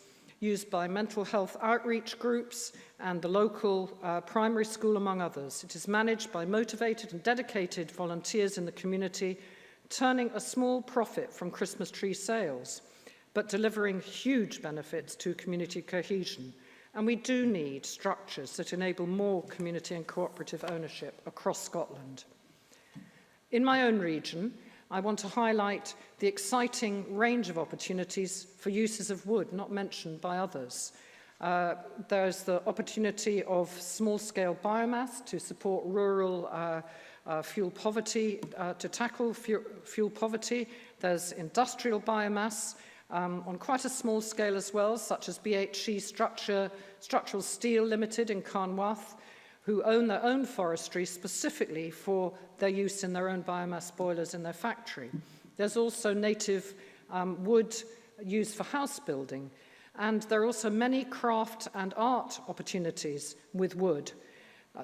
used by mental health outreach groups and the local primary school, among others. It is managed by motivated and dedicated volunteers in the community, turning a small profit from Christmas tree sales, but delivering huge benefits to community cohesion. And we do need structures that enable more community and cooperative ownership across Scotland. In my own region, I want to highlight the exciting range of opportunities for uses of wood not mentioned by others. There's the opportunity of small-scale biomass to support rural fuel poverty, to tackle fuel poverty. There's industrial biomass on quite a small scale as well, such as BHE Structural Steel Limited in Carnwath, who own their own forestry specifically for their use in their own biomass boilers in their factory. There's also native wood used for house building, and there are also many craft and art opportunities with wood.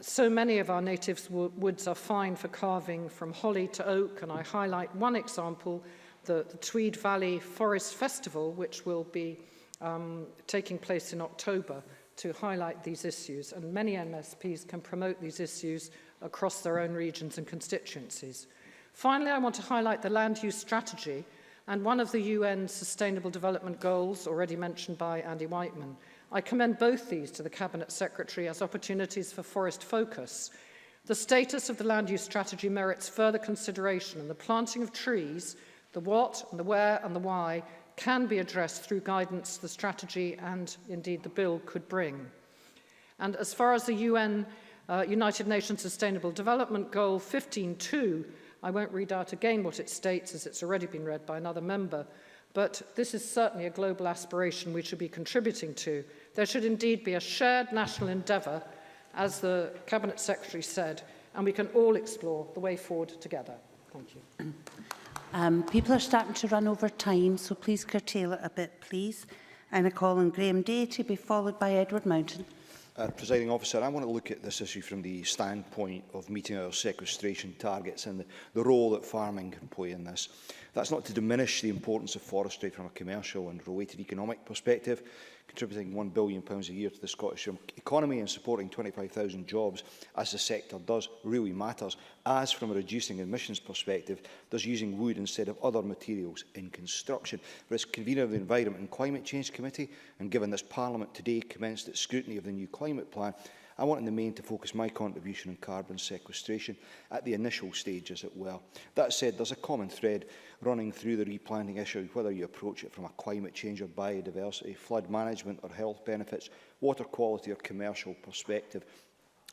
So many of our native woods are fine for carving, from holly to oak, and I highlight one example, the Tweed Valley Forest Festival, which will be taking place in October, to highlight these issues, and many MSPs can promote these issues across their own regions and constituencies. Finally, I want to highlight the land use strategy and one of the UN Sustainable Development Goals, already mentioned by Andy Whiteman. I commend both these to the Cabinet Secretary as opportunities for forest focus. The status of the land use strategy merits further consideration, and the planting of trees, the what and the where and the why, can be addressed through guidance the strategy and indeed the bill could bring. And as far as the United Nations Sustainable Development Goal 15.2, I won't read out again what it states, as it's already been read by another member, but this is certainly a global aspiration we should be contributing to. There should indeed be a shared national endeavour, as the Cabinet Secretary said, and we can all explore the way forward together. Thank you. People are starting to run over time, so please curtail it a bit, please. And I call on Graham Day to be followed by Edward Mountain. Presiding Officer, I want to look at this issue from the standpoint of meeting our sequestration targets and the role that farming can play in this. That's not to diminish the importance of forestry from a commercial and related economic perspective. Contributing £1 billion a year to the Scottish economy and supporting 25,000 jobs, as the sector does, really matters, as from a reducing emissions perspective, does using wood instead of other materials in construction. But as convener of the Environment and Climate Change Committee, and given this Parliament today commenced its scrutiny of the new climate plan, I want in the main to focus my contribution on carbon sequestration at the initial stage, as it were. That said, there's a common thread running through the replanting issue, whether you approach it from a climate change or biodiversity, flood management or health benefits, water quality or commercial perspective.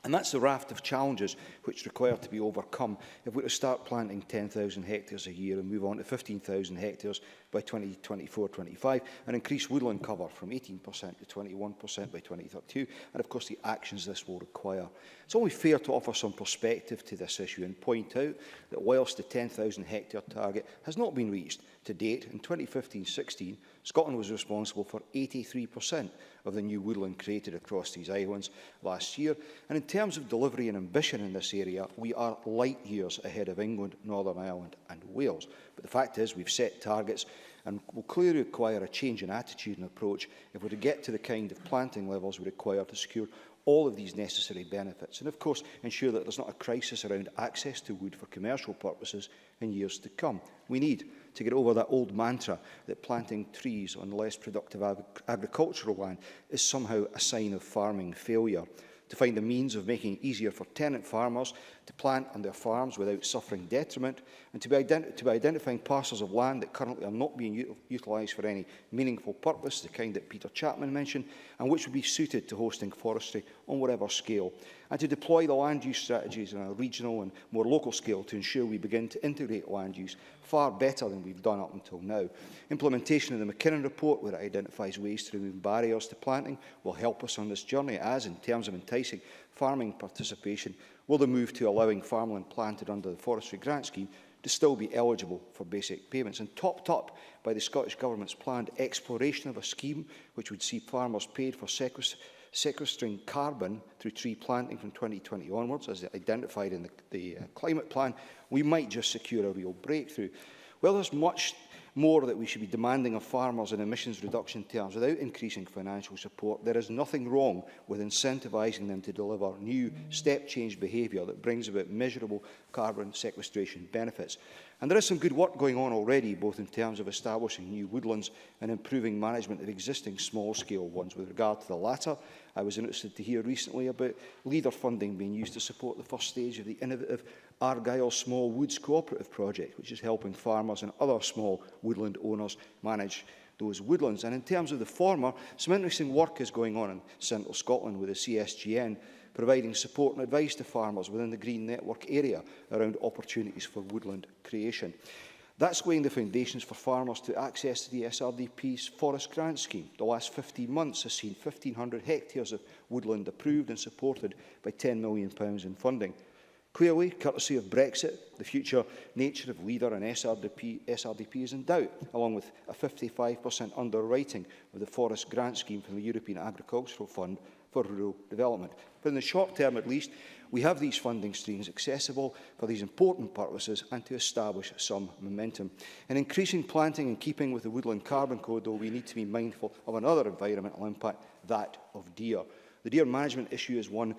And that's the raft of challenges which require to be overcome if we were to start planting 10,000 hectares a year and move on to 15,000 hectares by 2024-25 and increase woodland cover from 18% to 21% by 2032, and of course the actions this will require. It's only fair to offer some perspective to this issue and point out that whilst the 10,000 hectare target has not been reached to date, in 2015-16 Scotland was responsible for 83% of the new woodland created across these islands last year, and in terms of delivery and ambition in this area, we are light years ahead of England, Northern Ireland and Wales. But the fact is we've set targets and will clearly require a change in attitude and approach if we're to get to the kind of planting levels we require to secure all of these necessary benefits, and of course ensure that there's not a crisis around access to wood for commercial purposes in years to come. We need to get over that old mantra that planting trees on less productive agricultural land is somehow a sign of farming failure, to find a means of making it easier for tenant farmers to plant on their farms without suffering detriment, and to be identifying parcels of land that currently are not being utilised for any meaningful purpose, the kind that Peter Chapman mentioned, and which would be suited to hosting forestry on whatever scale, and to deploy the land use strategies on a regional and more local scale to ensure we begin to integrate land use far better than we've done up until now. Implementation of the McKinnon report, where it identifies ways to remove barriers to planting, will help us on this journey, as in terms of enticing farming participation, will the move to allowing farmland planted under the Forestry Grant Scheme to still be eligible for basic payments, and topped up by the Scottish Government's planned exploration of a scheme which would see farmers paid for sequestering carbon through tree planting from 2020 onwards, as identified in the climate plan. We might just secure a real breakthrough. Well, there's much more that we should be demanding of farmers in emissions reduction terms without increasing financial support. There is nothing wrong with incentivising them to deliver new step-change behaviour that brings about measurable carbon sequestration benefits. And there is some good work going on already, both in terms of establishing new woodlands and improving management of existing small-scale ones. With regard to the latter, I was interested to hear recently about leader funding being used to support the first stage of the innovative Argyll Small Woods Cooperative project, which is helping farmers and other small woodland owners manage those woodlands. And in terms of the former, some interesting work is going on in central Scotland with the CSGN, providing support and advice to farmers within the Green Network area around opportunities for woodland creation. That's laying the foundations for farmers to access the SRDP's Forest Grant Scheme. The last 15 months has seen 1,500 hectares of woodland approved and supported by £10 million in funding. Clearly, courtesy of Brexit, the future nature of Leader and SRDP is in doubt, along with a 55% underwriting of the Forest Grant Scheme from the European Agricultural Fund for Rural Development. But in the short term, at least, we have these funding streams accessible for these important purposes and to establish some momentum. In increasing planting in keeping with the Woodland Carbon Code, though, we need to be mindful of another environmental impact, that of deer. The deer management issue is one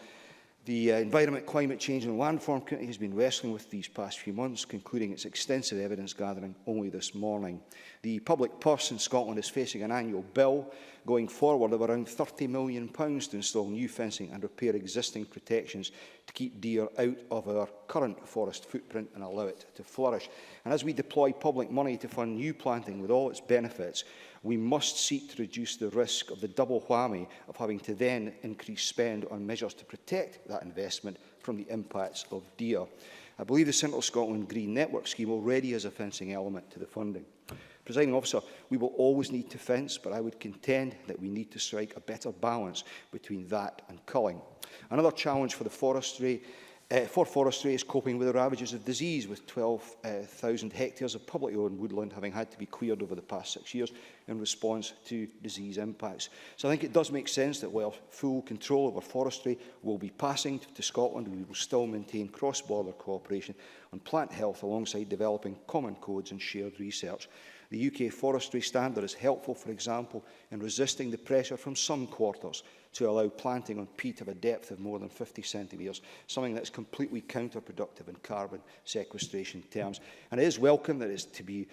the Environment, Climate Change and Landform Committee has been wrestling with these past few months, concluding its extensive evidence gathering only this morning. The public purse in Scotland is facing an annual bill going forward of around £30 million to install new fencing and repair existing protections to keep deer out of our current forest footprint and allow it to flourish. And as we deploy public money to fund new planting with all its benefits, we must seek to reduce the risk of the double whammy of having to then increase spend on measures to protect that investment from the impacts of deer. I believe the Central Scotland Green Network scheme already has a fencing element to the funding. Presiding Officer, we will always need to fence, but I would contend that we need to strike a better balance between that and culling. Another challenge for the forestry is coping with the ravages of disease, with 12,000 hectares of publicly owned woodland having had to be cleared over the past 6 years in response to disease impacts. So I think it does make sense that while full control over forestry will be passing to Scotland, we will still maintain cross-border cooperation on plant health alongside developing common codes and shared research. The UK forestry standard is helpful, for example, in resisting the pressure from some quarters to allow planting on peat of a depth of more than 50 centimetres, something that's completely counterproductive in carbon sequestration terms. And it is welcome that it is to be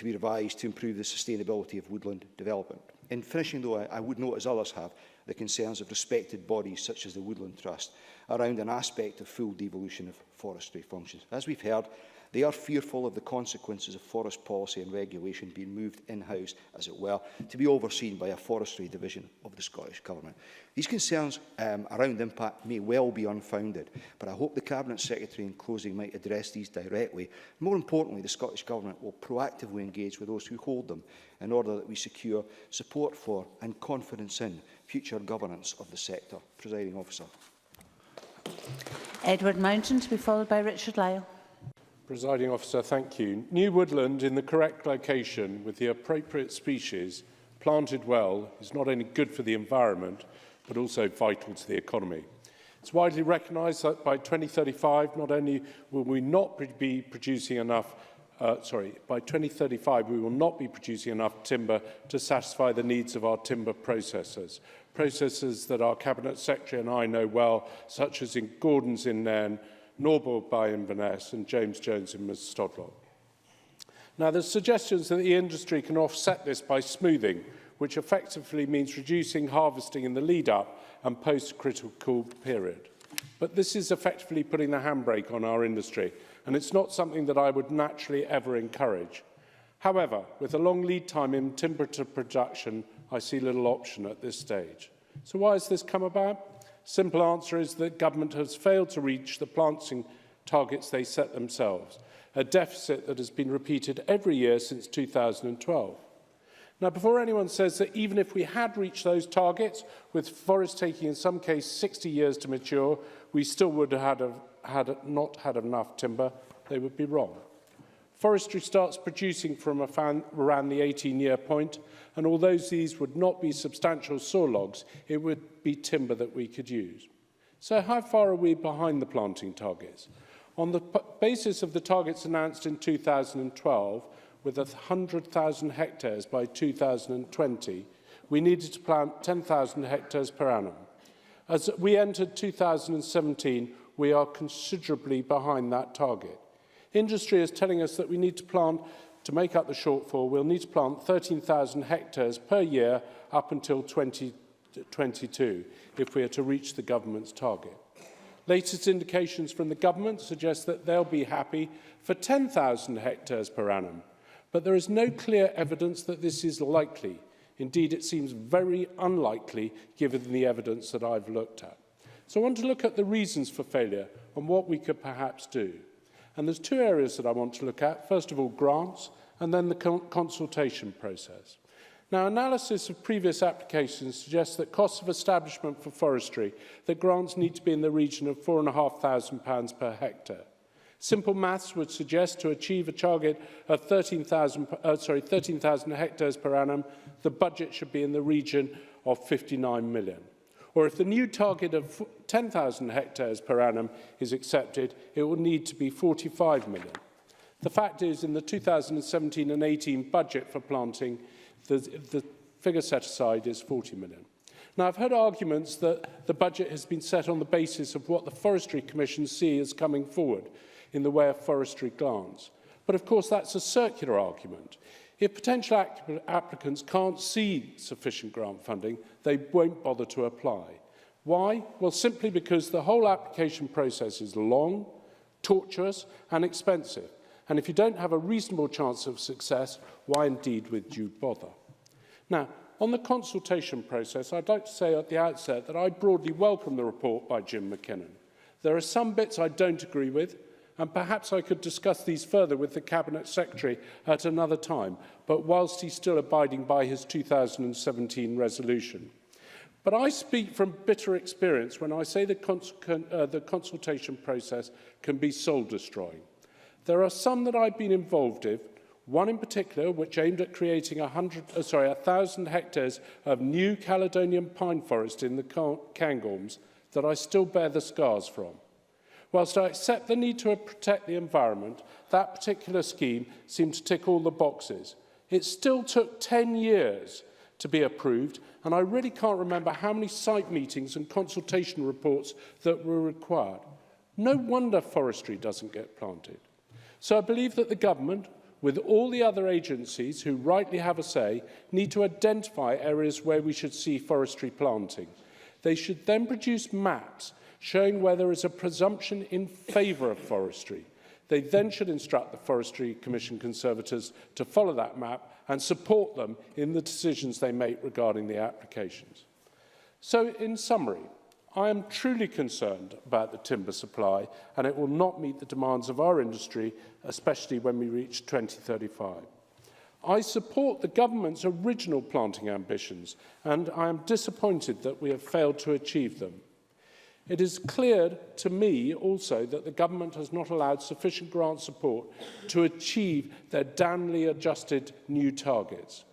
revised to improve the sustainability of woodland development. In finishing, though, I would note, as others have, the concerns of respected bodies such as the Woodland Trust around an aspect of full devolution of forestry functions. As we've heard, they are fearful of the consequences of forest policy and regulation being moved in-house, as it were, to be overseen by a forestry division of the Scottish Government. These concerns around impact may well be unfounded, but I hope the Cabinet Secretary in closing might address these directly. More importantly, the Scottish Government will proactively engage with those who hold them in order that we secure support for and confidence in future governance of the sector. Presiding Officer. Edward Mountain, to be followed by Richard Lyle. Presiding Officer, thank you. New woodland in the correct location with the appropriate species planted well is not only good for the environment, but also vital to the economy. It's widely recognised that by 2035, not only will we not be producing enough by 2035, we will not be producing enough timber to satisfy the needs of our timber processors that our Cabinet Secretary and I know well, such as in Gordon's in Nairn, Norbold by Inverness and James Jones in Stodlock. Now, there's suggestions that the industry can offset this by smoothing, which effectively means reducing harvesting in the lead-up and post-critical period. but this is effectively putting the handbrake on our industry, and it's not something that I would naturally ever encourage. However, with a long lead time in timber to production, I see little option at this stage. So why has this come about? Simple answer is that government has failed to reach the planting targets they set themselves, a deficit that has been repeated every year since 2012. Now, before anyone says that even if we had reached those targets, with forests taking in some cases 60 years to mature, we still would have not had enough timber, they would be wrong. Forestry starts producing from around the 18-year point, and although these would not be substantial saw logs, it would be timber that we could use. So how far are we behind the planting targets? On the basis of the targets announced in 2012, with 100,000 hectares by 2020, we needed to plant 10,000 hectares per annum. As we entered 2017, we are considerably behind that target. Industry is telling us that we need to plant, to make up the shortfall, we'll need to plant 13,000 hectares per year up until 2022 if we are to reach the government's target. Latest indications from the government suggest that they'll be happy for 10,000 hectares per annum, but there is no clear evidence that this is likely. Indeed, it seems very unlikely given the evidence that I've looked at. So I want to look at the reasons for failure and what we could perhaps do. And there's two areas that I want to look at. First of all, grants, and then the consultation process. Now, analysis of previous applications suggests that costs of establishment for forestry, that grants need to be in the region of £4,500 per hectare. Simple maths would suggest to achieve a target of 13,000 hectares per annum, the budget should be in the region of 59 million. Or if the new target of 10,000 hectares per annum is accepted, it will need to be 45 million. The fact is, in the 2017 and 18 budget for planting, the figure set aside is 40 million. Now, I've heard arguments that the budget has been set on the basis of what the Forestry Commission see as coming forward in the way of forestry grants. But of course, that's a circular argument. If potential applicants can't see sufficient grant funding, they won't bother to apply. Why? Well, simply because the whole application process is long, tortuous and expensive. And if you don't have a reasonable chance of success, why indeed would you bother? Now, on the consultation process, I'd like to say at the outset that I broadly welcome the report by Jim McKinnon. There are some bits I don't agree with, and perhaps I could discuss these further with the Cabinet Secretary at another time, but whilst he's still abiding by his 2017 resolution. But I speak from bitter experience when I say the consultation process can be soul-destroying. There are some that I've been involved in, one in particular which aimed at creating 1,000 hectares of new Caledonian pine forest in the Cairngorms that I still bear the scars from. Whilst I accept the need to protect the environment, that particular scheme seemed to tick all the boxes. It still took 10 years to be approved, and I really can't remember how many site meetings and consultation reports that were required. No wonder forestry doesn't get planted. So I believe that the government, with all the other agencies who rightly have a say, need to identify areas where we should see forestry planting. They should then produce maps showing where there is a presumption in favour of forestry. They then should instruct the Forestry Commission conservators to follow that map and support them in the decisions they make regarding the applications. So, in summary, I am truly concerned about the timber supply, and it will not meet the demands of our industry, especially when we reach 2035. I support the government's original planting ambitions, and I am disappointed that we have failed to achieve them. It is clear to me also that the government has not allowed sufficient grant support to achieve their downly adjusted new targets.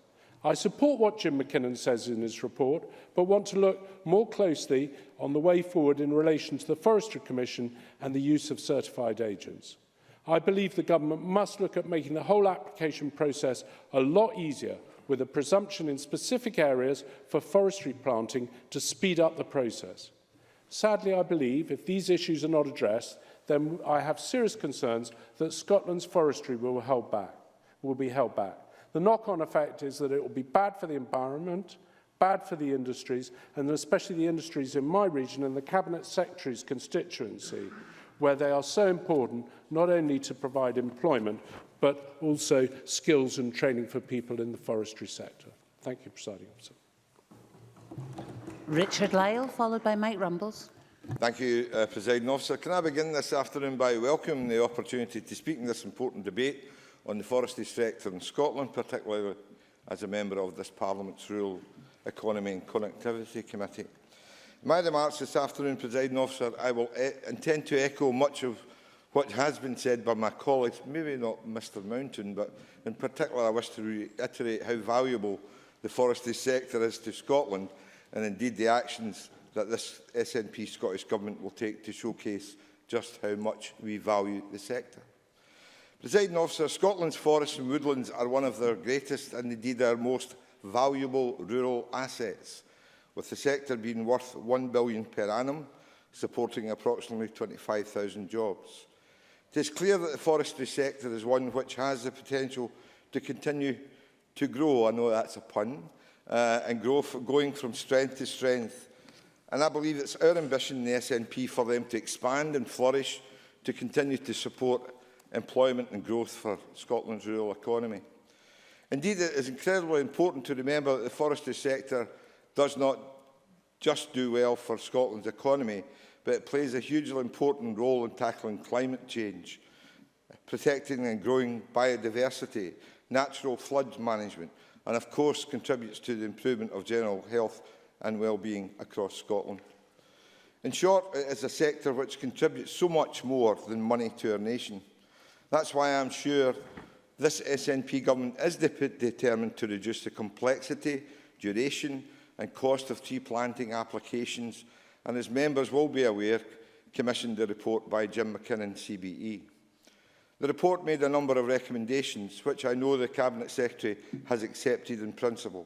I support what Jim McKinnon says in his report, but want to look more closely on the way forward in relation to the Forestry Commission and the use of certified agents. I believe the government must look at making the whole application process a lot easier, with a presumption in specific areas for forestry planting to speed up the process. Sadly, I believe if these issues are not addressed, then I have serious concerns that Scotland's forestry will be held back. The knock-on effect is that it will be bad for the environment, bad for the industries, and especially the industries in my region and the Cabinet Secretary's constituency, where they are so important not only to provide employment, but also skills and training for people in the forestry sector. Thank you, Presiding Officer. Richard Lyle, followed by Mike Rumbles. Thank you, Presiding Officer. Can I begin this afternoon by welcoming the opportunity to speak in this important debate on the forestry sector in Scotland, particularly as a member of this Parliament's Rural Economy and Connectivity Committee. In my remarks this afternoon, Presiding Officer, I will intend to echo much of what has been said by my colleagues, maybe not Mr Mountain, but in particular I wish to reiterate how valuable the forestry sector is to Scotland, and indeed the actions that this SNP Scottish Government will take to showcase just how much we value the sector. Presiding Officer, Scotland's forests and woodlands are one of their greatest and indeed our most valuable rural assets, with the sector being worth £1 billion per annum, supporting approximately 25,000 jobs. It is clear that the forestry sector is one which has the potential to continue to grow, I know that's a pun, and going from strength to strength. And I believe it's our ambition in the SNP for them to expand and flourish, to continue to support employment and growth for Scotland's rural economy. Indeed, it is incredibly important to remember that the forestry sector does not just do well for Scotland's economy, but it plays a hugely important role in tackling climate change, protecting and growing biodiversity, natural flood management, and of course contributes to the improvement of general health and well-being across Scotland. In short, it is a sector which contributes so much more than money to our nation. That's why I'm sure this SNP government is determined to reduce the complexity, duration and cost of tree planting applications, and as members will be aware, commissioned a report by Jim McKinnon, CBE. The report made a number of recommendations, which I know the Cabinet Secretary has accepted in principle.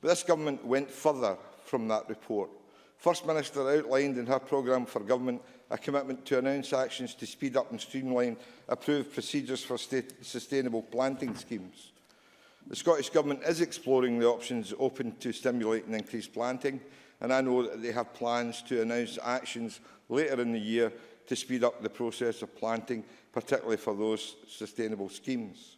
But this government went further from that report. First Minister outlined in her programme for government a commitment to announce actions to speed up and streamline approved procedures for sustainable planting schemes. The Scottish Government is exploring the options open to stimulating increased planting, and I know that they have plans to announce actions later in the year to speed up the process of planting, particularly for those sustainable schemes.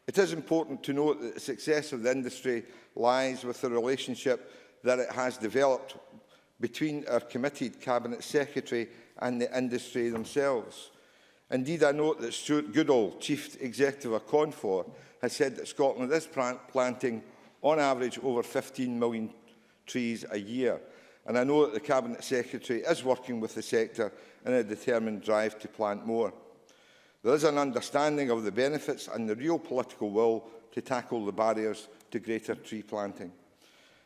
It is important to note that the success of the industry lies with the relationship that it has developed between our committed Cabinet Secretary and the industry themselves. Indeed, I note that Stuart Goodall, Chief Executive of Confor, has said that Scotland is planting, on average, over 15 million trees a year. And I know that the Cabinet Secretary is working with the sector in a determined drive to plant more. There is an understanding of the benefits and the real political will to tackle the barriers to greater tree planting.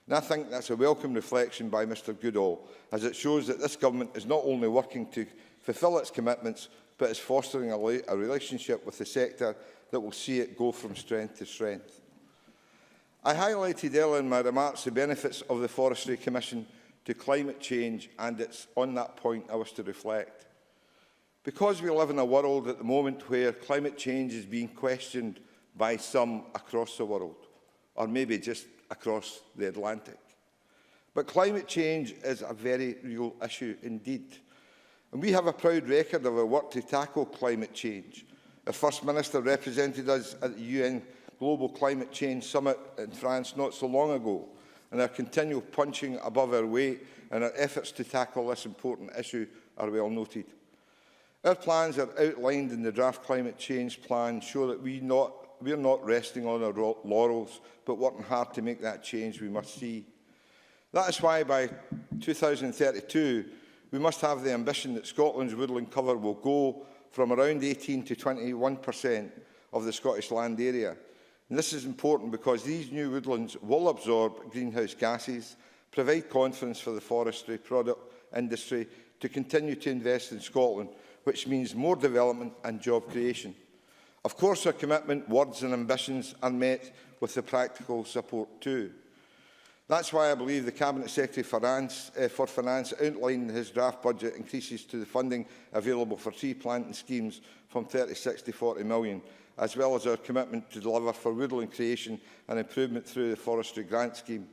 And I think that's a welcome reflection by Mr Goodall, as it shows that this government is not only working to fulfil its commitments, but is fostering a relationship with the sector that will see it go from strength to strength. I highlighted earlier in my remarks the benefits of the Forestry Commission to climate change, and it's on that point I wish to reflect. Because we live in a world at the moment where climate change is being questioned by some across the world, or maybe just across the Atlantic. But climate change is a very real issue indeed. And we have a proud record of our work to tackle climate change. Our First Minister represented us at the UN Global Climate Change Summit in France not so long ago, and our continual punching above our weight and our efforts to tackle this important issue are well noted. Our plans are outlined in the draft climate change plan show that we're not resting on our laurels, but working hard to make that change we must see. That is why by 2032, we must have the ambition that Scotland's woodland cover will go from around 18 to 21% of the Scottish land area. And this is important because these new woodlands will absorb greenhouse gases, provide confidence for the forestry product industry to continue to invest in Scotland, which means more development and job creation. Of course, our commitment, words and ambitions are met with the practical support too. That's why I believe the Cabinet Secretary for Finance outlined in his draft budget increases to the funding available for tree planting schemes from 36 to 40 million, as well as our commitment to deliver for woodland creation and improvement through the Forestry Grant Scheme.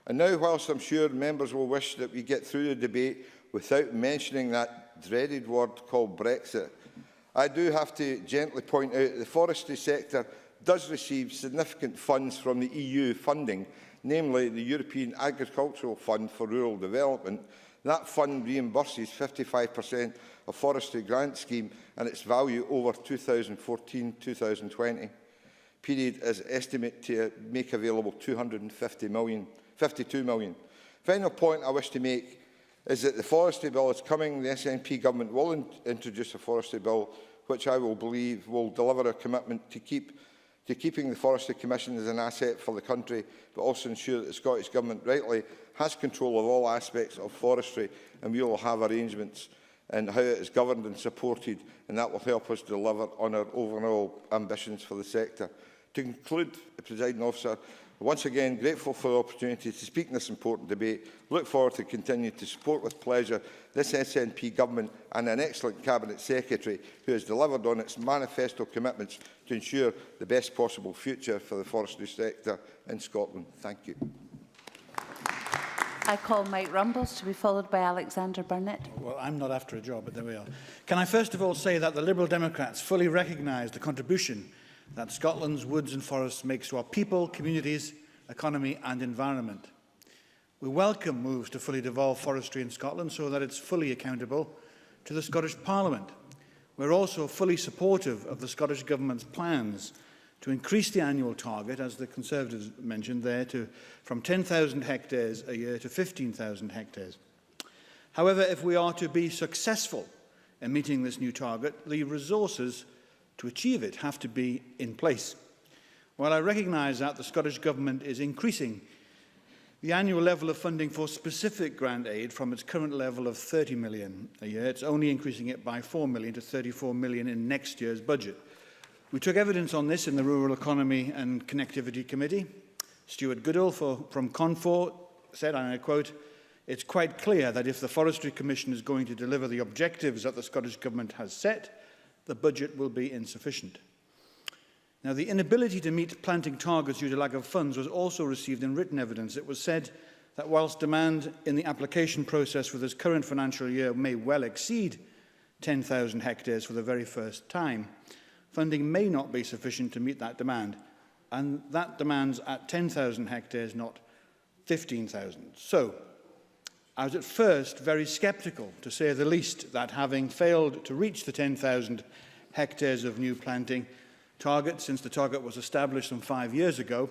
And now, whilst I'm sure members will wish that we get through the debate without mentioning that dreaded word called Brexit, I do have to gently point out that the forestry sector does receive significant funds from the EU funding, namely the European Agricultural Fund for Rural Development. That fund reimburses 55% of forestry grant scheme and its value over 2014-2020 period is estimated to make available 52 million. Final point I wish to make is that the forestry bill is coming. The SNP government will introduce a forestry bill, which I will believe will deliver a commitment to keeping the Forestry Commission as an asset for the country, but also ensure that the Scottish Government rightly has control of all aspects of forestry, and we will have arrangements and how it is governed and supported, and that will help us deliver on our overall ambitions for the sector. To conclude, Presiding Officer, once again grateful for the opportunity to speak in this important debate. Look forward to continuing to support with pleasure this SNP government and an excellent Cabinet Secretary who has delivered on its manifesto commitments to ensure the best possible future for the forestry sector in Scotland. Thank you. I call Mike Rumbles to be followed by Alexander Burnett. Well, I'm not after a job, but there we are. Can I first of all say that the Liberal Democrats fully recognise the contribution that Scotland's woods and forests makes to our people, communities, economy and environment. We welcome moves to fully devolve forestry in Scotland so that it's fully accountable to the Scottish Parliament. We're also fully supportive of the Scottish Government's plans to increase the annual target, as the Conservatives mentioned there, from 10,000 hectares a year to 15,000 hectares. However, if we are to be successful in meeting this new target, the resources to achieve it have to be in place. While I recognise that the Scottish Government is increasing the annual level of funding for specific grant aid from its current level of 30 million a year, it's only increasing it by 4 million to 34 million in next year's budget. We took evidence on this in the Rural Economy and Connectivity Committee. Stuart Goodall from Confor said, and I quote, "It's quite clear that if the Forestry Commission is going to deliver the objectives that the Scottish Government has set, the budget will be insufficient." Now, the inability to meet planting targets due to lack of funds was also received in written evidence. It was said that whilst demand in the application process for this current financial year may well exceed 10,000 hectares for the very first time, funding may not be sufficient to meet that demand, and that demand's at 10,000 hectares, not 15,000. So, I was at first very sceptical, to say the least, that having failed to reach the 10,000 hectares of new planting target, since the target was established some 5 years ago,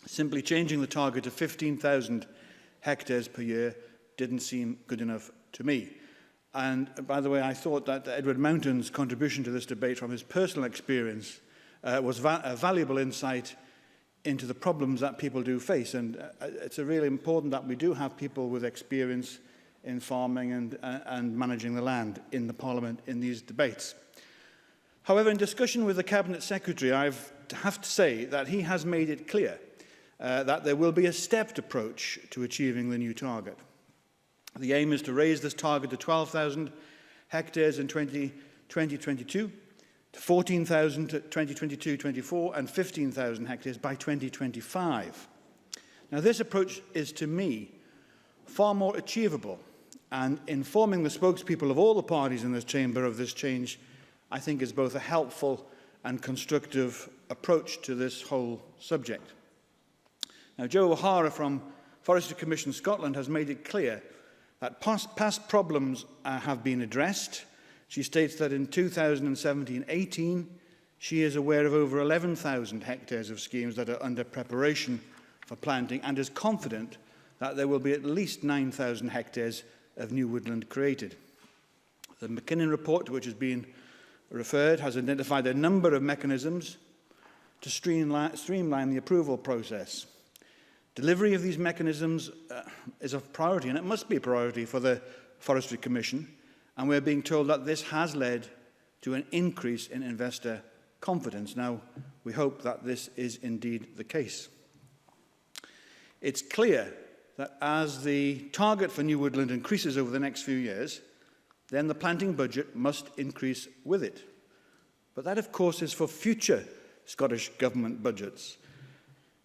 simply changing the target to 15,000 hectares per year didn't seem good enough to me. And by the way, I thought that Edward Mountain's contribution to this debate from his personal experience was a valuable insight into the problems that people do face. And it's really important that we do have people with experience in farming and managing the land in the Parliament in these debates. However, in discussion with the Cabinet Secretary, I have to say that he has made it clear that there will be a stepped approach to achieving the new target. The aim is to raise this target to 12,000 hectares in 2022, to 14,000 to 2022-24, and 15,000 hectares by 2025. Now, this approach is, to me, far more achievable, and informing the spokespeople of all the parties in this chamber of this change, I think, is both a helpful and constructive approach to this whole subject. Now, Jo O'Hara from Forestry Commission Scotland has made it clear that past problems have been addressed. She states that in 2017-18, she is aware of over 11,000 hectares of schemes that are under preparation for planting and is confident that there will be at least 9,000 hectares of new woodland created. The McKinnon report, to which has been referred, has identified a number of mechanisms to streamline the approval process. Delivery of these mechanisms is a priority, and it must be a priority for the Forestry Commission, and we're being told that this has led to an increase in investor confidence. Now, we hope that this is indeed the case. It's clear that as the target for new woodland increases over the next few years, then the planting budget must increase with it. But that, of course, is for future Scottish Government budgets.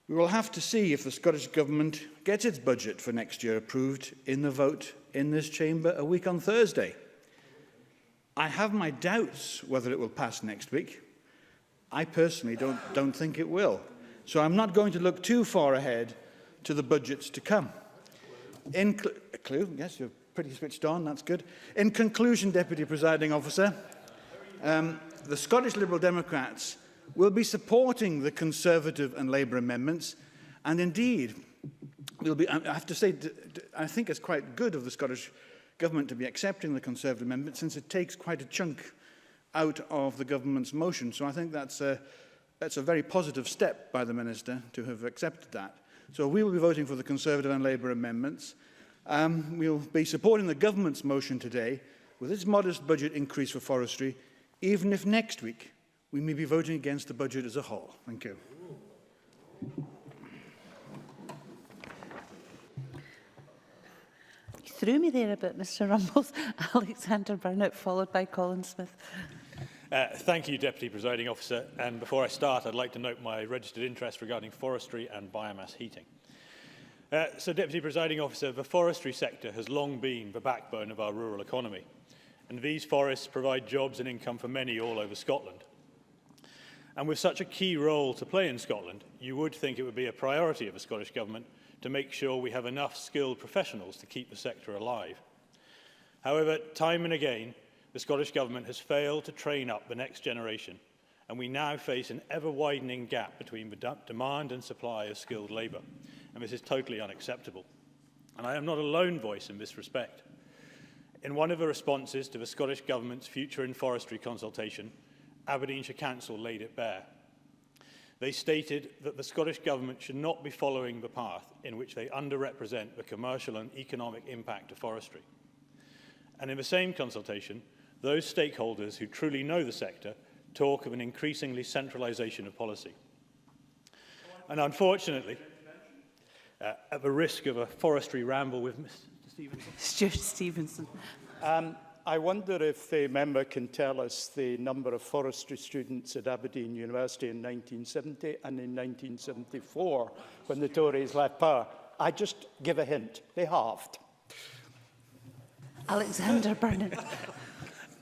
We will have to see if the Scottish Government gets its budget for next year approved in the vote in this chamber a week on Thursday. I have my doubts whether it will pass next week. I personally don't think it will. So I'm not going to look too far ahead to the budgets to come. A clue? Yes, you're pretty switched on, that's good. In conclusion, Deputy Presiding Officer, the Scottish Liberal Democrats will be supporting the Conservative and Labour amendments, and indeed, I have to say, I think it's quite good of the Scottish Government to be accepting the Conservative amendment, since it takes quite a chunk out of the Government's motion. So I think that's a very positive step by the Minister to have accepted that. So we will be voting for the Conservative and Labour amendments. We'll be supporting the Government's motion today with its modest budget increase for forestry, even if next week we may be voting against the budget as a whole. Thank you. You threw me there a bit, Mr Rumbles. Alexander Burnett, followed by Colin Smith. Thank you, Deputy Presiding Officer. And before I start, I'd like to note my registered interest regarding forestry and biomass heating. So, Deputy Presiding Officer, the forestry sector has long been the backbone of our rural economy. And these forests provide jobs and income for many all over Scotland. And with such a key role to play in Scotland, you would think it would be a priority of the Scottish Government to make sure we have enough skilled professionals to keep the sector alive. However, time and again, the Scottish Government has failed to train up the next generation, and we now face an ever-widening gap between the demand and supply of skilled labour, and this is totally unacceptable. And I am not a lone voice in this respect. In one of the responses to the Scottish Government's Future in Forestry consultation, Aberdeenshire Council laid it bare. They stated that the Scottish Government should not be following the path in which they underrepresent the commercial and economic impact of forestry. And in the same consultation, those stakeholders who truly know the sector talk of an increasingly centralisation of policy. And unfortunately, at the risk of a forestry ramble with Mr Stevenson. Stuart Stevenson. I wonder if the member can tell us the number of forestry students at Aberdeen University in 1970 and in 1974 when the Tories left power. I just give a hint. They halved. Alexander Burnett.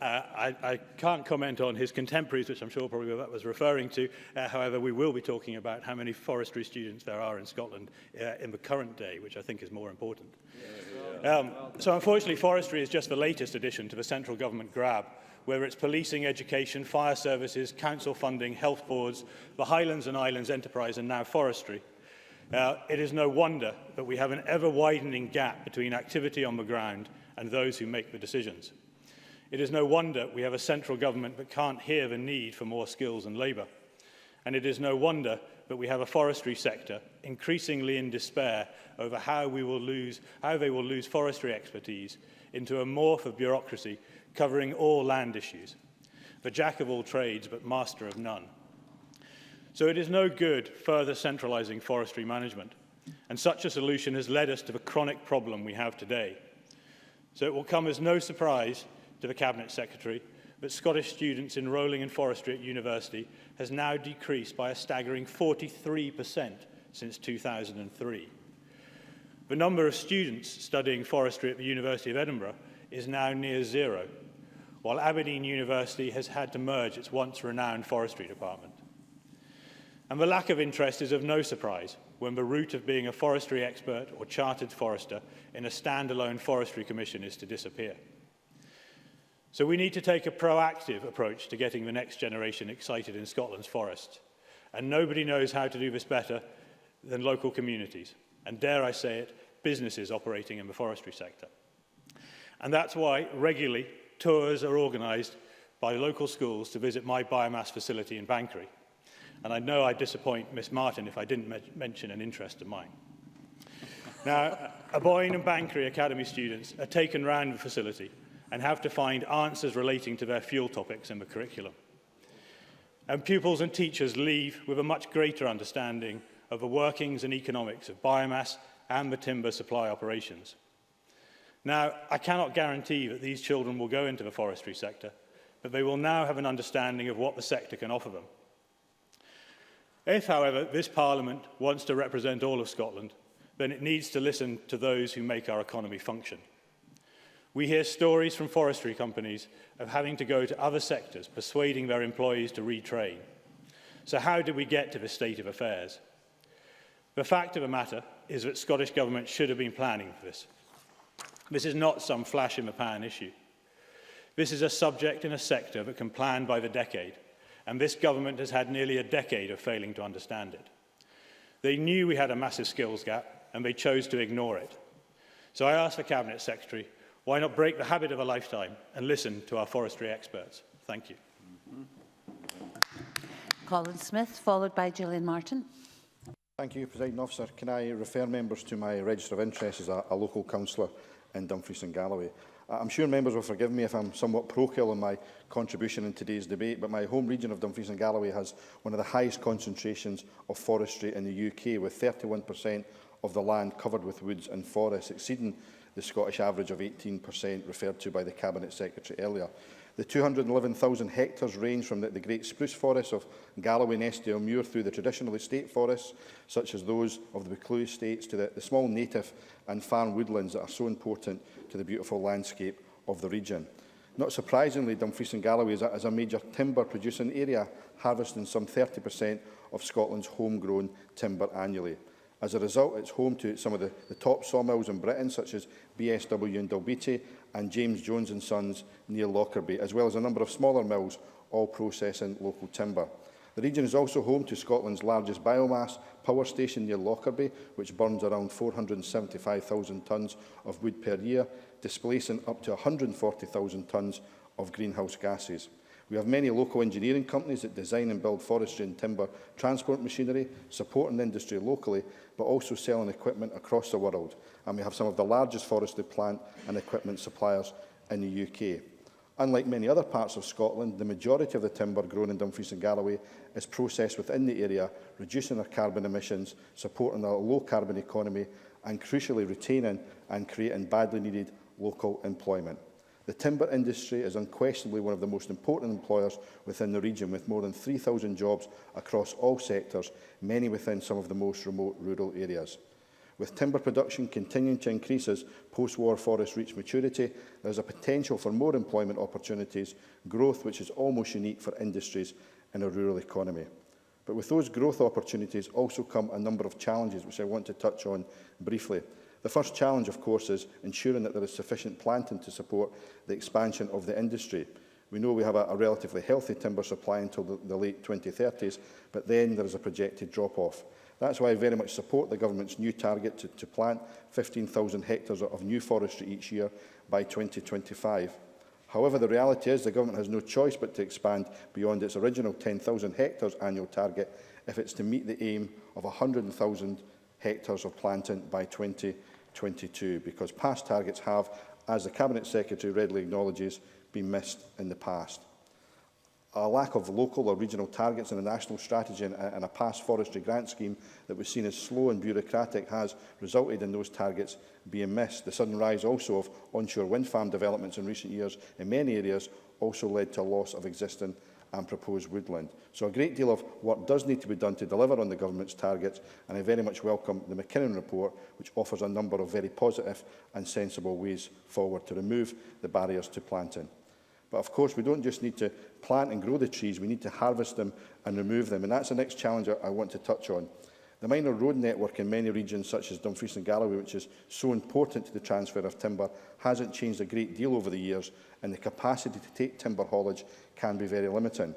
I can't comment on his contemporaries, which I'm sure probably that was referring to. However, we will be talking about how many forestry students there are in Scotland in the current day, which I think is more important. So unfortunately, forestry is just the latest addition to the central government grab, whether it's policing, education, fire services, council funding, health boards, the Highlands and Islands enterprise, and now forestry. It is no wonder that we have an ever-widening gap between activity on the ground and those who make the decisions. It is no wonder we have a central government that can't hear the need for more skills and labour. And it is no wonder that we have a forestry sector increasingly in despair over how they will lose forestry expertise into a morph of bureaucracy covering all land issues. The jack of all trades, but master of none. So it is no good further centralising forestry management. And such a solution has led us to the chronic problem we have today. So it will come as no surprise to the Cabinet Secretary that Scottish students enrolling in forestry at university has now decreased by a staggering 43% since 2003. The number of students studying forestry at the University of Edinburgh is now near zero, while Aberdeen University has had to merge its once renowned forestry department. And the lack of interest is of no surprise when the route of being a forestry expert or chartered forester in a standalone forestry commission is to disappear. So we need to take a proactive approach to getting the next generation excited in Scotland's forests. And nobody knows how to do this better than local communities, and dare I say it, businesses operating in the forestry sector. And that's why regularly tours are organised by local schools to visit my biomass facility in Banchory. And I know I'd disappoint Miss Martin if I didn't mention an interest of mine. Now, Aboyne and Banchory Academy students are taken round the facility and have to find answers relating to their fuel topics in the curriculum. And pupils and teachers leave with a much greater understanding of the workings and economics of biomass and the timber supply operations. Now, I cannot guarantee that these children will go into the forestry sector, but they will now have an understanding of what the sector can offer them. If, however, this Parliament wants to represent all of Scotland, then it needs to listen to those who make our economy function. We hear stories from forestry companies of having to go to other sectors, persuading their employees to retrain. So how did we get to this state of affairs? The fact of the matter is that Scottish Government should have been planning for this. This is not some flash-in-the-pan issue. This is a subject in a sector that can plan by the decade, and this government has had nearly a decade of failing to understand it. They knew we had a massive skills gap, and they chose to ignore it. So I asked the Cabinet Secretary, why not break the habit of a lifetime and listen to our forestry experts? Thank you. Colin Smith, followed by Gillian Martin. Thank you, Presiding Officer. Can I refer members to my register of interest as a local councillor in Dumfries and Galloway? I'm sure members will forgive me if I'm somewhat parochial in my contribution in today's debate, but my home region of Dumfries and Galloway has one of the highest concentrations of forestry in the UK, with 31% of the land covered with woods and forests, exceeding the Scottish average of 18% referred to by the Cabinet Secretary earlier. The 211,000 hectares range from the great spruce forests of Galloway and Estill through the traditional estate forests, such as those of the Buccleuch estates, to the small native and farm woodlands that are so important to the beautiful landscape of the region. Not surprisingly, Dumfries and Galloway is a major timber producing area, harvesting some 30% of Scotland's homegrown timber annually. As a result, it's home to some of the top sawmills in Britain, such as BSW in Dalbeattie and James Jones and Sons near Lockerbie, as well as a number of smaller mills, all processing local timber. The region is also home to Scotland's largest biomass power station near Lockerbie, which burns around 475,000 tonnes of wood per year, displacing up to 140,000 tonnes of greenhouse gases. We have many local engineering companies that design and build forestry and timber transport machinery, supporting the industry locally, but also selling equipment across the world. And we have some of the largest forestry plant and equipment suppliers in the UK. Unlike many other parts of Scotland, the majority of the timber grown in Dumfries and Galloway is processed within the area, reducing our carbon emissions, supporting a low-carbon economy, and crucially retaining and creating badly needed local employment. The timber industry is unquestionably one of the most important employers within the region, with more than 3,000 jobs across all sectors, many within some of the most remote rural areas. With timber production continuing to increase as post-war forests reach maturity, there is a potential for more employment opportunities, growth which is almost unique for industries in a rural economy. But with those growth opportunities also come a number of challenges which I want to touch on briefly. The first challenge, of course, is ensuring that there is sufficient planting to support the expansion of the industry. We know we have a relatively healthy timber supply until the late 2030s, but then there is a projected drop-off. That's why I very much support the Government's new target to plant 15,000 hectares of new forestry each year by 2025. However, the reality is the Government has no choice but to expand beyond its original 10,000 hectares annual target if it's to meet the aim of 100,000 hectares of planting by 2022, because past targets have, as the Cabinet Secretary readily acknowledges, been missed in the past. A lack of local or regional targets in a national strategy and a past forestry grant scheme that was seen as slow and bureaucratic has resulted in those targets being missed. The sudden rise also of onshore wind farm developments in recent years in many areas also led to a loss of existing and proposed woodland. So a great deal of work does need to be done to deliver on the Government's targets, and I very much welcome the McKinnon report, which offers a number of very positive and sensible ways forward to remove the barriers to planting. But of course, we don't just need to plant and grow the trees, we need to harvest them and remove them, and that's the next challenge I want to touch on. The minor road network in many regions, such as Dumfries and Galloway, which is so important to the transfer of timber, hasn't changed a great deal over the years, and the capacity to take timber haulage can be very limiting.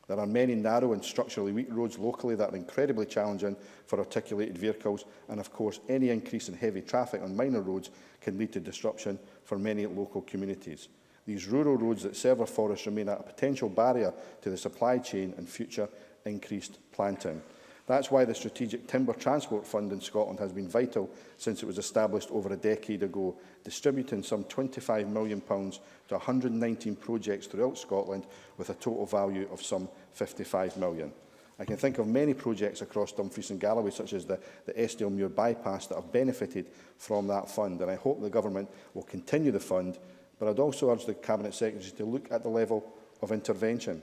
There are many narrow and structurally weak roads locally that are incredibly challenging for articulated vehicles, and of course any increase in heavy traffic on minor roads can lead to disruption for many local communities. These rural roads that serve our forests remain a potential barrier to the supply chain and future increased planting. That's why the Strategic Timber Transport Fund in Scotland has been vital since it was established over a decade ago, distributing some £25 million to 119 projects throughout Scotland with a total value of some £55 million. I can think of many projects across Dumfries and Galloway, such as the Estill bypass, that have benefited from that fund, and I hope the Government will continue the fund, but I'd also urge the Cabinet Secretary to look at the level of intervention.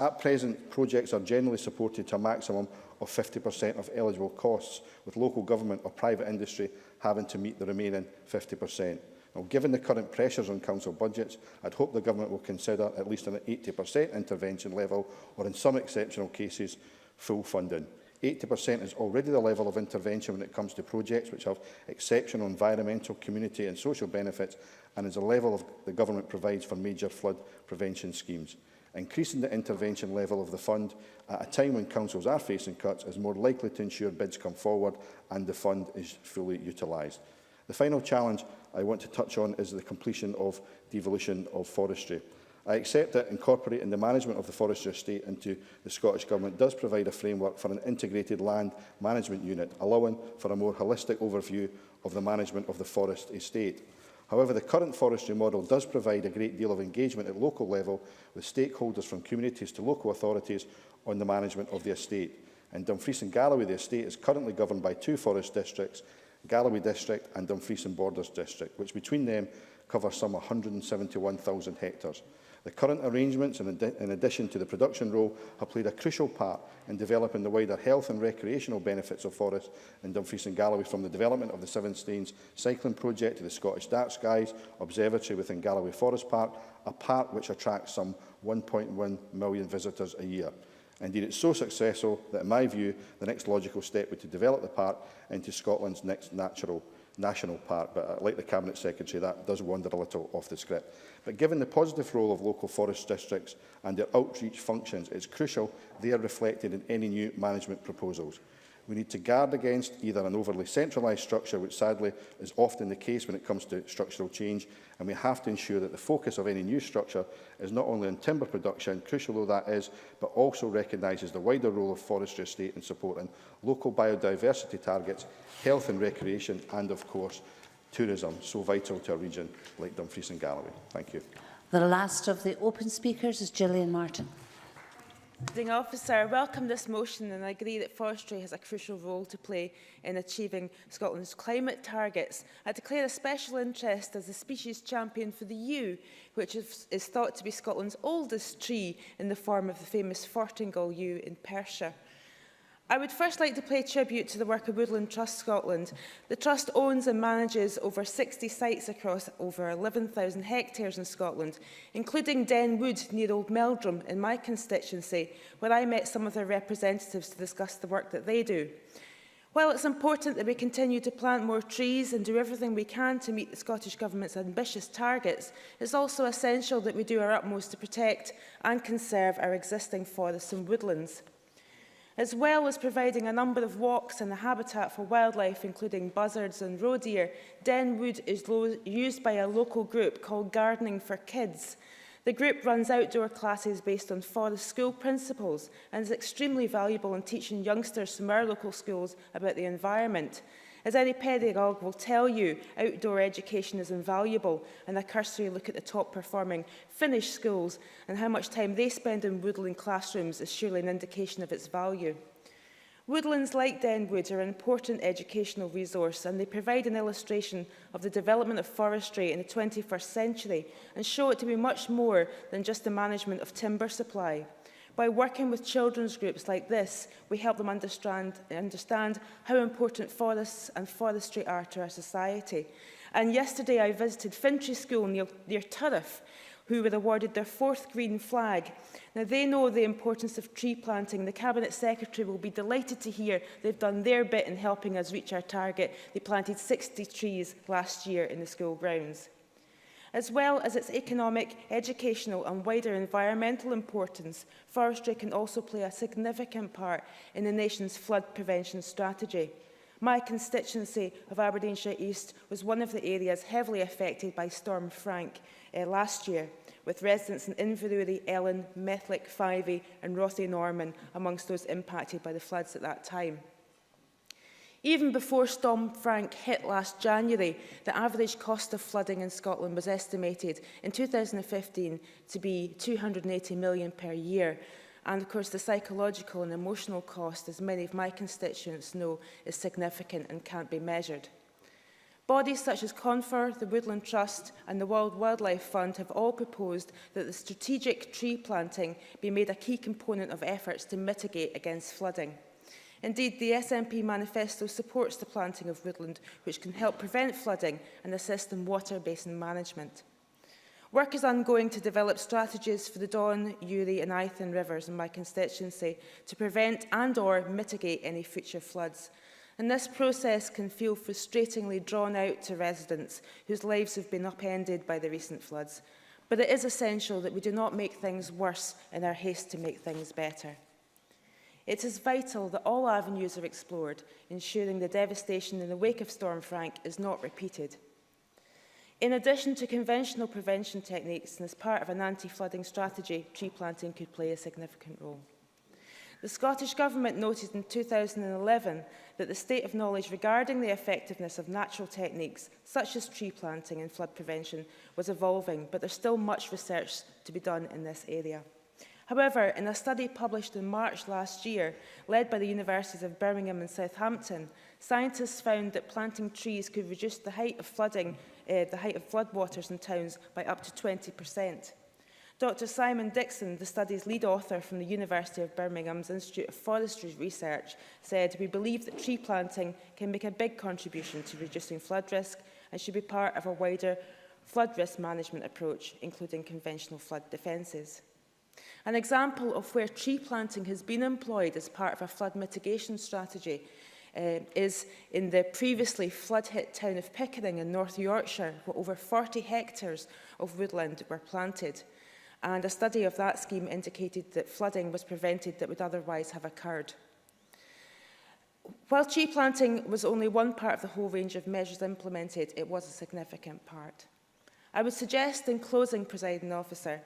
At present, projects are generally supported to a maximum of 50% of eligible costs, with local government or private industry having to meet the remaining 50%. Now, given the current pressures on council budgets, I'd hope the government will consider at least an 80% intervention level, or in some exceptional cases, full funding. 80% is already the level of intervention when it comes to projects which have exceptional environmental, community and social benefits, and is a level the government provides for major flood prevention schemes. Increasing the intervention level of the fund at a time when councils are facing cuts is more likely to ensure bids come forward and the fund is fully utilised. The final challenge I want to touch on is the completion of devolution of forestry. I accept that incorporating the management of the forestry estate into the Scottish Government does provide a framework for an integrated land management unit, allowing for a more holistic overview of the management of the forest estate. However, the current forestry model does provide a great deal of engagement at local level with stakeholders from communities to local authorities on the management of the estate. In Dumfries and Galloway, the estate is currently governed by 2 forest districts, Galloway District and Dumfries and Borders District, which between them cover some 171,000 hectares. The current arrangements, in addition to the production role, have played a crucial part in developing the wider health and recreational benefits of forests in Dumfries and Galloway, from the development of the Seven Stains cycling project to the Scottish Dark Skies Observatory within Galloway Forest Park, a park which attracts some 1.1 million visitors a year. Indeed, it's so successful that, in my view, the next logical step would be to develop the park into Scotland's next national park. But like the Cabinet Secretary, that does wander a little off the script. But given the positive role of local forest districts and their outreach functions, it's crucial they are reflected in any new management proposals. We need to guard against either an overly centralised structure, which sadly is often the case when it comes to structural change, and we have to ensure that the focus of any new structure is not only on timber production, crucial though that is, but also recognises the wider role of forestry estate in supporting local biodiversity targets, health and recreation, and of course tourism, so vital to a region like Dumfries and Galloway. Thank you. The last of the open speakers is Gillian Martin. Presiding Officer, I welcome this motion and I agree that forestry has a crucial role to play in achieving Scotland's climate targets. I declare a special interest as the species champion for the yew, which is thought to be Scotland's oldest tree in the form of the famous Fortingall yew in Perthshire. I would first like to pay tribute to the work of Woodland Trust Scotland. The Trust owns and manages over 60 sites across over 11,000 hectares in Scotland, including Den Wood near Old Meldrum in my constituency, where I met some of their representatives to discuss the work that they do. While it's important that we continue to plant more trees and do everything we can to meet the Scottish Government's ambitious targets, it's also essential that we do our utmost to protect and conserve our existing forests and woodlands. As well as providing a number of walks and a habitat for wildlife, including buzzards and roe deer, Den Wood is used by a local group called Gardening for Kids. The group runs outdoor classes based on forest school principles and is extremely valuable in teaching youngsters from our local schools about the environment. As any pedagogue will tell you, outdoor education is invaluable, and a cursory look at the top-performing Finnish schools and how much time they spend in woodland classrooms is surely an indication of its value. Woodlands like Den Wood are an important educational resource, and they provide an illustration of the development of forestry in the 21st century and show it to be much more than just the management of timber supply. By working with children's groups like this, we help them understand how important forests and forestry are to our society. And yesterday I visited Fintry School near Turriff, who were awarded their 4th green flag. Now, they know the importance of tree planting. The Cabinet Secretary will be delighted to hear they've done their bit in helping us reach our target. They planted 60 trees last year in the school grounds. As well as its economic, educational and wider environmental importance, forestry can also play a significant part in the nation's flood prevention strategy. My constituency of Aberdeenshire East was one of the areas heavily affected by Storm Frank last year, with residents in Inverurie, Ellen, Methlick, Fyvie and Rothay Norman amongst those impacted by the floods at that time. Even before Storm Frank hit last January, the average cost of flooding in Scotland was estimated in 2015 to be £280 million per year. And of course, the psychological and emotional cost, as many of my constituents know, is significant and can't be measured. Bodies such as CONFOR, the Woodland Trust and the World Wildlife Fund have all proposed that the strategic tree planting be made a key component of efforts to mitigate against flooding. Indeed, the SNP manifesto supports the planting of woodland, which can help prevent flooding and assist in water basin management. Work is ongoing to develop strategies for the Don, Uri and Eithne rivers in my constituency to prevent and/or mitigate any future floods. And this process can feel frustratingly drawn out to residents whose lives have been upended by the recent floods. But it is essential that we do not make things worse in our haste to make things better. It is vital that all avenues are explored, ensuring the devastation in the wake of Storm Frank is not repeated. In addition to conventional prevention techniques and as part of an anti-flooding strategy, tree planting could play a significant role. The Scottish Government noted in 2011 that the state of knowledge regarding the effectiveness of natural techniques, such as tree planting and flood prevention, was evolving, but there's still much research to be done in this area. However, in a study published in March last year, led by the Universities of Birmingham and Southampton, scientists found that planting trees could reduce the height of floodwaters in towns by up to 20%. Dr. Simon Dixon, the study's lead author from the University of Birmingham's Institute of Forestry Research, said, "We believe that tree planting can make a big contribution to reducing flood risk and should be part of a wider flood risk management approach, including conventional flood defences." An example of where tree planting has been employed as part of a flood mitigation strategy is in the previously flood-hit town of Pickering in North Yorkshire, where over 40 hectares of woodland were planted. And a study of that scheme indicated that flooding was prevented that would otherwise have occurred. While tree planting was only one part of the whole range of measures implemented, it was a significant part. I would suggest in closing, Presiding Officer,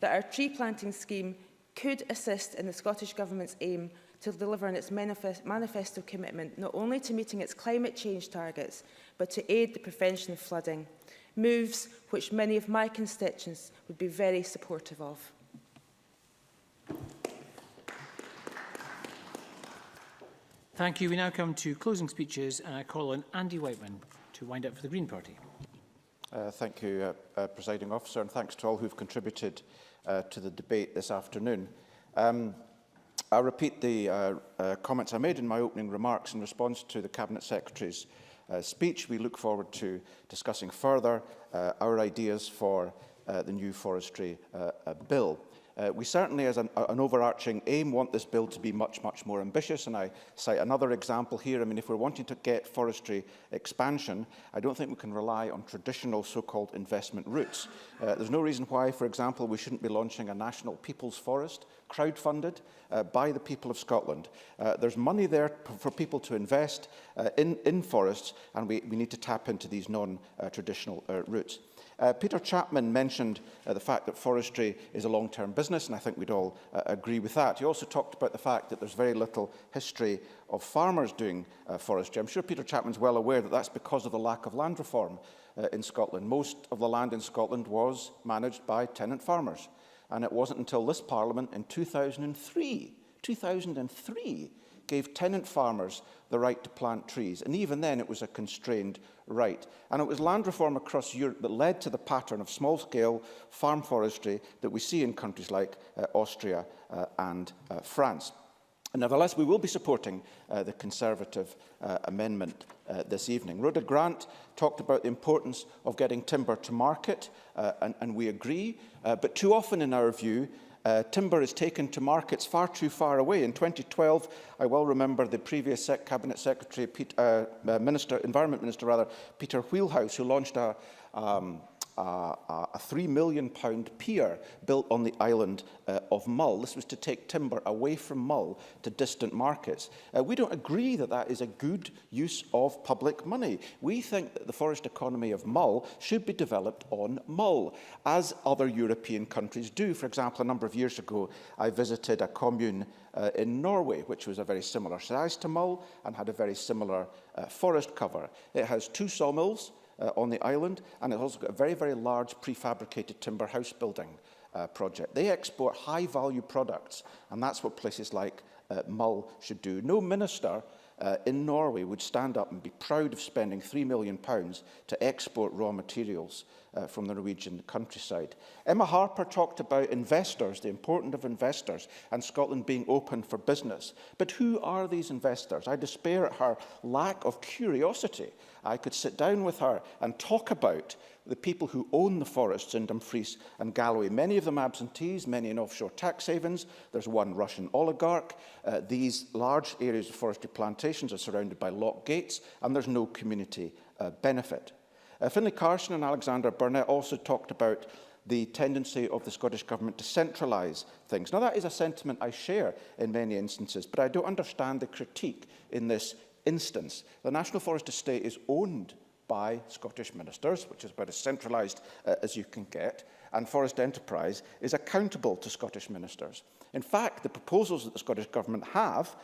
that our tree planting scheme could assist in the Scottish Government's aim to deliver on its manifesto commitment, not only to meeting its climate change targets, but to aid the prevention of flooding, moves which many of my constituents would be very supportive of. Thank you. We now come to closing speeches, and I call on Andy Whiteman to wind up for the Green Party. Thank you, Presiding Officer, and thanks to all who've contributed to the debate this afternoon. I'll repeat the comments I made in my opening remarks in response to the Cabinet Secretary's speech. We look forward to discussing further our ideas for the new forestry bill. We certainly, as an overarching aim, want this bill to be much, much more ambitious, and I cite another example here. I mean, if we're wanting to get forestry expansion, I don't think we can rely on traditional so-called investment routes. There's no reason why, for example, we shouldn't be launching a national people's forest, crowdfunded by the people of Scotland. There's money there for people to invest in forests, and we need to tap into these non-traditional routes. Peter Chapman mentioned the fact that forestry is a long-term business, and I think we'd all agree with that. He also talked about the fact that there's very little history of farmers doing forestry. I'm sure Peter Chapman's well aware that that's because of the lack of land reform in Scotland. Most of the land in Scotland was managed by tenant farmers, and it wasn't until this Parliament in 2003 gave tenant farmers the right to plant trees, and even then it was a constrained right. And it was land reform across Europe that led to the pattern of small-scale farm forestry that we see in countries like Austria and France. And nevertheless, we will be supporting the Conservative amendment this evening. Rhoda Grant talked about the importance of getting timber to market, and we agree, but too often in our view, timber is taken to markets far too far away. In 2012, I well remember the previous Cabinet Secretary, Environment Minister, Peter Wheelhouse, who launched a £3 million pier built on the island of Mull. This was to take timber away from Mull to distant markets. We don't agree that that is a good use of public money. We think that the forest economy of Mull should be developed on Mull, as other European countries do. For example, a number of years ago, I visited a commune in Norway, which was a very similar size to Mull and had a very similar forest cover. It has 2 sawmills on the island, and it's also got a very, very large prefabricated timber house building project. They export high-value products, and that's what places like Mull should do. No minister in Norway would stand up and be proud of spending £3 million to export raw materials from the Norwegian countryside. Emma Harper talked about investors, the importance of investors, and Scotland being open for business. But who are these investors? I despair at her lack of curiosity. I could sit down with her and talk about the people who own the forests in Dumfries and Galloway, many of them absentees, many in offshore tax havens. There's one Russian oligarch. These large areas of forestry plantations are surrounded by locked gates, and there's no community benefit. Finlay Carson and Alexander Burnett also talked about the tendency of the Scottish Government to centralise things. Now, that is a sentiment I share in many instances, but I don't understand the critique in this instance. The National Forest Estate is owned by Scottish ministers, which is about as centralised as you can get, and Forest Enterprise is accountable to Scottish ministers. In fact, the proposals that the Scottish Government have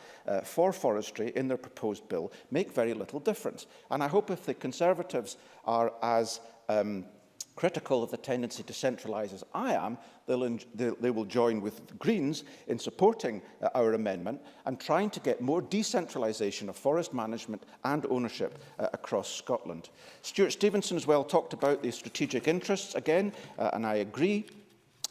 for forestry in their proposed bill make very little difference. And I hope if the Conservatives are as critical of the tendency to centralise as I am, they will join with the Greens in supporting our amendment and trying to get more decentralisation of forest management and ownership across Scotland. Stuart Stevenson as well talked about the strategic interests again, and I agree.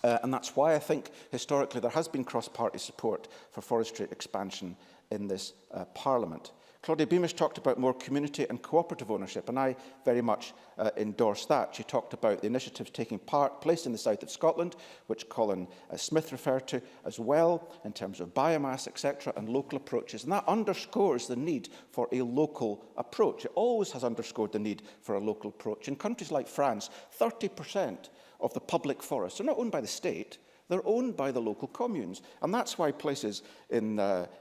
And that's why I think historically there has been cross-party support for forestry expansion in this Parliament. Claudia Beamish talked about more community and cooperative ownership, and I very much endorse that. She talked about the initiatives taking place in the south of Scotland, which Colin Smith referred to as well, in terms of biomass, etc., and local approaches. And that underscores the need for a local approach. It always has underscored the need for a local approach. In countries like France, 30% of the public forests are not owned by the state. They're owned by the local communes. And that's why places in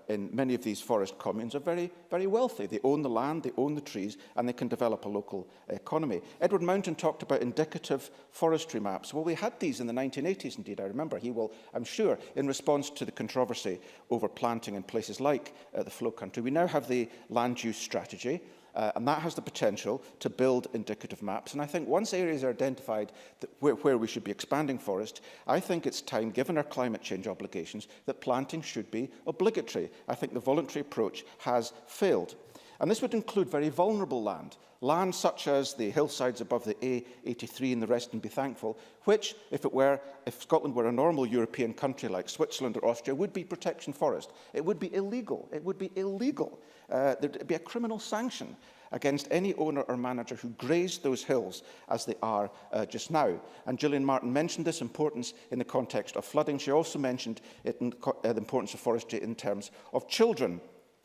many of these forest communes are very, very wealthy. They own the land, they own the trees, and they can develop a local economy. Edward Mountain talked about indicative forestry maps. Well, we had these in the 1980s, indeed, I remember. He will, I'm sure, in response to the controversy over planting in places like the Flow Country. We now have the land use strategy. And that has the potential to build indicative maps. And I think once areas are identified where we should be expanding forest, I think it's time, given our climate change obligations, that planting should be obligatory. I think the voluntary approach has failed. And this would include very vulnerable land, land such as the hillsides above the A83 and the Rest and Be Thankful, which, if Scotland were a normal European country like Switzerland or Austria, would be protection forest. It would be illegal. It would be illegal. There would be a criminal sanction against any owner or manager who grazed those hills as they are just now. And Gillian Martin mentioned this importance in the context of flooding. She also mentioned the importance of forestry in terms of children.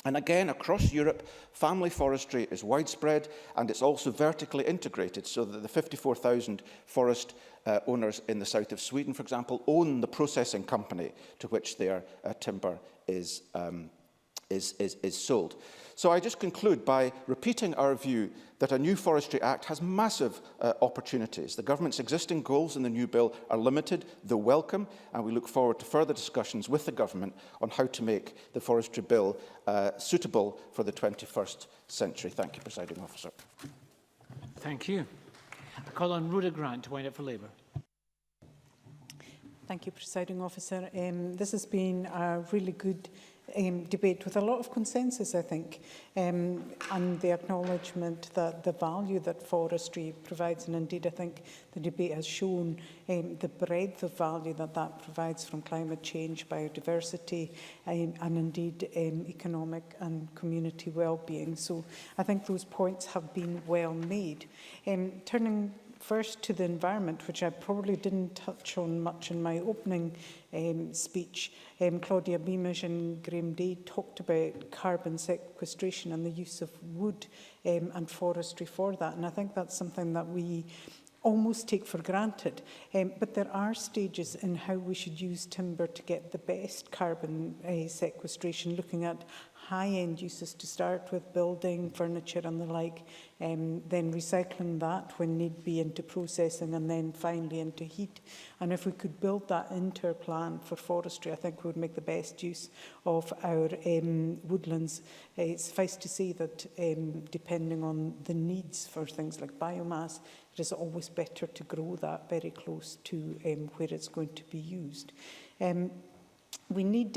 And again, across Europe, family forestry is widespread and it's also vertically integrated, so that the 54,000 forest owners in the south of Sweden, for example, own the processing company to which their timber is sold. So I just conclude by repeating our view that a new Forestry Act has massive opportunities. The Government's existing goals in the new bill are limited, though welcome, and we look forward to further discussions with the Government on how to make the Forestry Bill suitable for the 21st century. Thank you, Presiding Officer. Thank you. I call on Rhoda Grant to wind up for Labour. Thank you, Presiding Officer. This has been a really good debate with a lot of consensus, I think, and the acknowledgement that the value that forestry provides, and indeed I think the debate has shown the breadth of value that that provides, from climate change, biodiversity, and indeed economic and community well-being. So I think those points have been well made. Turning first to the environment, which I probably didn't touch on much in my opening speech, Claudia Beamish and Graham Day talked about carbon sequestration and the use of wood and forestry for that. And I think that's something that we almost take for granted. But there are stages in how we should use timber to get the best carbon sequestration, looking at high-end uses to start with, building, furniture and the like, then recycling that when need be into processing, and then finally into heat. And if we could build that into our plan for forestry, I think we would make the best use of our woodlands. Suffice to say that depending on the needs for things like biomass, it is always better to grow that very close to where it's going to be used. We need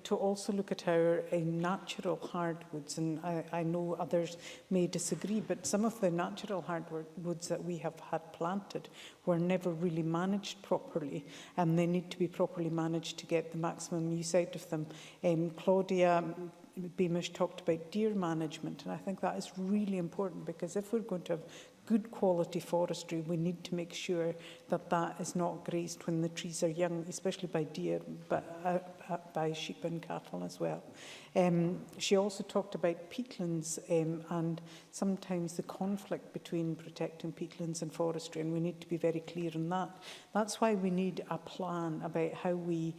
to also look at our natural hardwoods, and I know others may disagree, but some of the natural hardwoods that we have had planted were never really managed properly, and they need to be properly managed to get the maximum use out of them. Claudia Beamish talked about deer management, and I think that is really important, because if we're going to have good quality forestry, we need to make sure that that is not grazed when the trees are young, especially by deer, but by sheep and cattle as well. She also talked about peatlands and sometimes the conflict between protecting peatlands and forestry, and we need to be very clear on that. That's why we need a plan about how we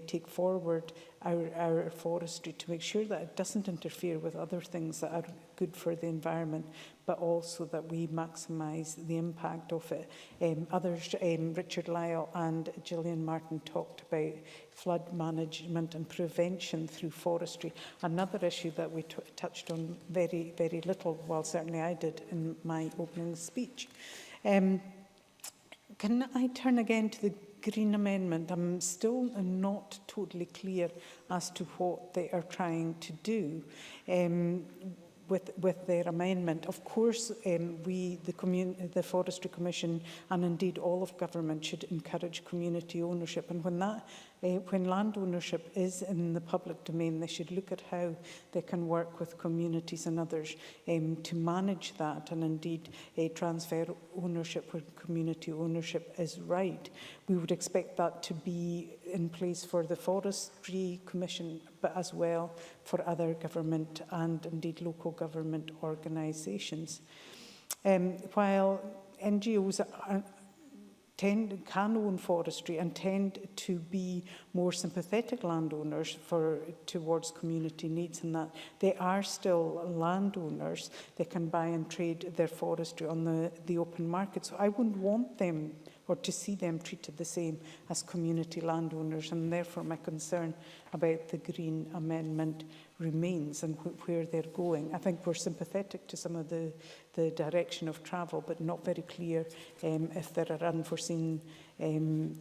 take forward our forestry to make sure that it doesn't interfere with other things that are good for the environment, but also that we maximise the impact of it. Others, Richard Lyle and Gillian Martin, talked about flood management and prevention through forestry. Another issue that we touched on very, very little, well, certainly I did in my opening speech. Can I turn again to the Green Amendment? I'm still not totally clear as to what they are trying to do with their amendment. Of course, the Forestry Commission and indeed all of government should encourage community ownership, and when land ownership is in the public domain, they should look at how they can work with communities and others to manage that, and indeed transfer ownership where community ownership is right. We would expect that to be in place for the Forestry Commission, but as well for other government and indeed local government organisations. While NGOs can own forestry and tend to be more sympathetic landowners towards community needs, and that they are still landowners. They can buy and trade their forestry on the open market. So I wouldn't want them or to see them treated the same as community landowners, and therefore my concern about the Green Amendment remains and where they're going. I think we're sympathetic to some of the direction of travel, but not very clear if there are unforeseen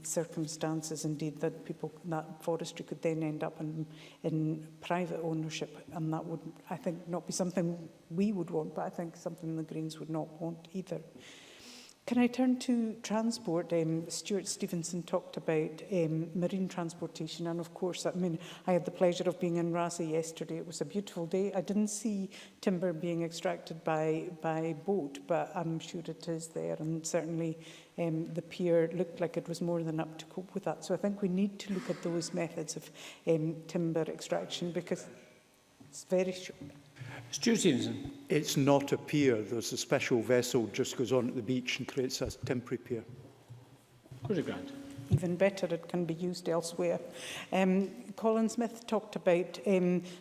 circumstances, indeed, that forestry could then end up in private ownership, and that would, I think, not be something we would want, but I think something the Greens would not want either. Can I turn to transport? Stuart Stevenson talked about marine transportation, and of course, I had the pleasure of being in Rasa yesterday. It was a beautiful day. I didn't see timber being extracted by boat, but I'm sure it is there, and certainly the pier looked like it was more than up to cope with that. So I think we need to look at those methods of timber extraction, because it's very short. Stuart Stevenson. It's not a pier. There's a special vessel just goes on at the beach and creates a temporary pier. Grant. Even better, it can be used elsewhere. Colin Smith talked about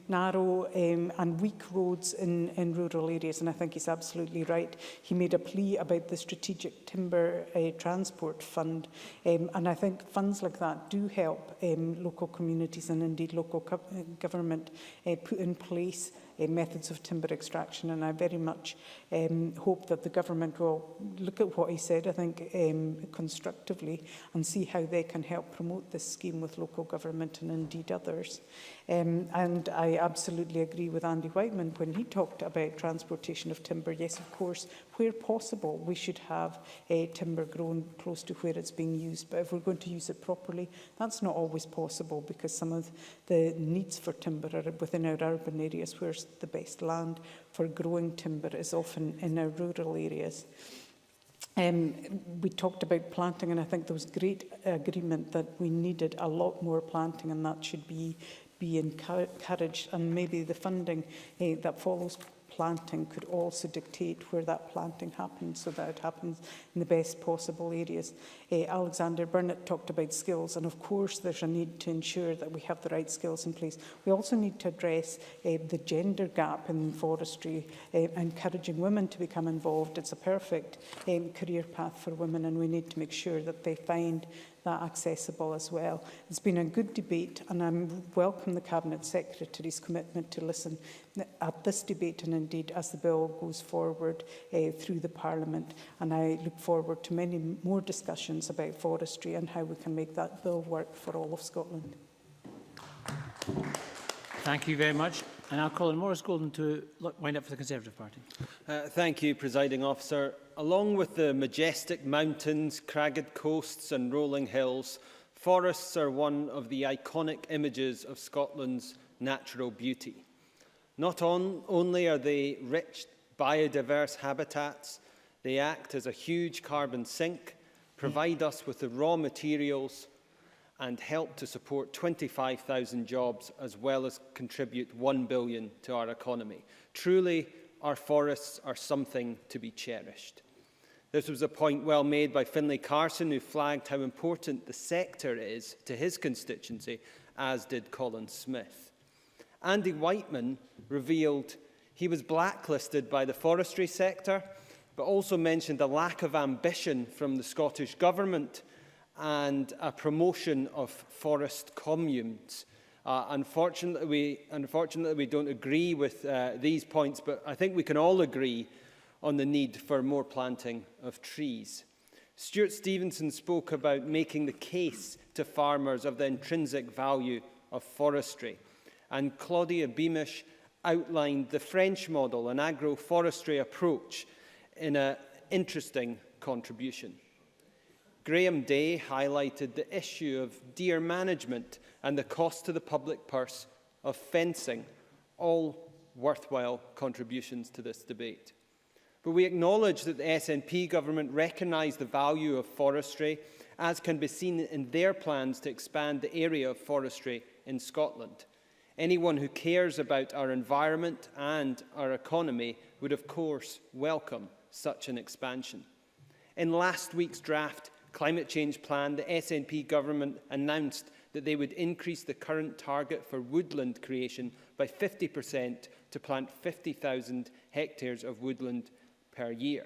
narrow and weak roads in rural areas, and I think he's absolutely right. He made a plea about the Strategic Timber Transport Fund, and I think funds like that do help local communities and indeed local government put in place methods of timber extraction, and I very much hope that the government will look at what he said, I think, constructively, and see how they can help promote this scheme with local government and indeed others. And I absolutely agree with Andy Whiteman when he talked about transportation of timber. Yes, of course, where possible, we should have timber grown close to where it's being used. But if we're going to use it properly, that's not always possible, because some of the needs for timber are within our urban areas, where the best land for growing timber is often in our rural areas. We talked about planting, and I think there was great agreement that we needed a lot more planting, and that should be encouraged, and maybe the funding that follows planting could also dictate where that planting happens, so that it happens in the best possible areas. Alexander Burnett talked about skills, and of course there's a need to ensure that we have the right skills in place. We also need to address the gender gap in forestry, encouraging women to become involved. It's a perfect career path for women, and we need to make sure that they find that accessible as well. It's been a good debate, and I welcome the Cabinet Secretary's commitment to listen at this debate and indeed as the bill goes forward through the Parliament. And I look forward to many more discussions about forestry and how we can make that bill work for all of Scotland. Thank you very much. And I'll call on Maurice Golden to wind up for the Conservative Party. Thank you, Presiding Officer. Along with the majestic mountains, cragged coasts and rolling hills, forests are one of the iconic images of Scotland's natural beauty. Not only are they rich, biodiverse habitats, they act as a huge carbon sink, provide us with the raw materials and help to support 25,000 jobs, as well as contribute $1 billion to our economy. Truly, our forests are something to be cherished. This was a point well made by Finlay Carson, who flagged how important the sector is to his constituency, as did Colin Smith. Andy Whiteman revealed he was blacklisted by the forestry sector, but also mentioned a lack of ambition from the Scottish Government and a promotion of forest communes. Unfortunately, we don't agree with these points, but I think we can all agree on the need for more planting of trees. Stuart Stevenson spoke about making the case to farmers of the intrinsic value of forestry, and Claudia Beamish outlined the French model, an agroforestry approach, in an interesting contribution. Graham Day highlighted the issue of deer management and the cost to the public purse of fencing, all worthwhile contributions to this debate. But we acknowledge that the SNP government recognise the value of forestry, as can be seen in their plans to expand the area of forestry in Scotland. Anyone who cares about our environment and our economy would, of course, welcome such an expansion. In last week's draft climate change plan, the SNP government announced that they would increase the current target for woodland creation by 50% to plant 50,000 hectares of woodland per year.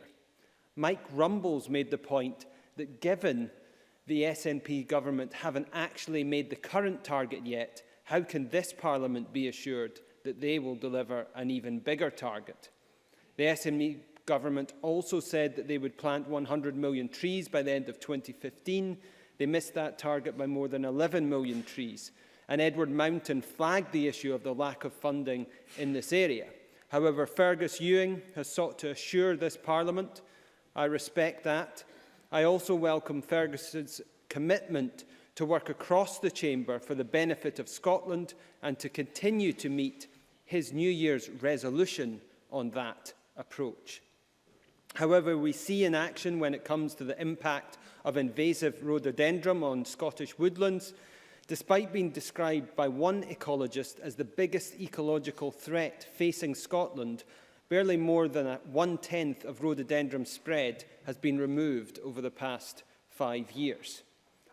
Mike Rumbles made the point that given the SNP government haven't actually made the current target yet, how can this Parliament be assured that they will deliver an even bigger target? The SNP government also said that they would plant 100 million trees by the end of 2015. They missed that target by more than 11 million trees. And Edward Mountain flagged the issue of the lack of funding in this area. However, Fergus Ewing has sought to assure this Parliament. I respect that. I also welcome Fergus's commitment to work across the chamber for the benefit of Scotland and to continue to meet his New Year's resolution on that approach. However, we see in action when it comes to the impact of invasive rhododendron on Scottish woodlands, despite being described by one ecologist as the biggest ecological threat facing Scotland, barely more than 1/10 of rhododendron spread has been removed over the past 5 years.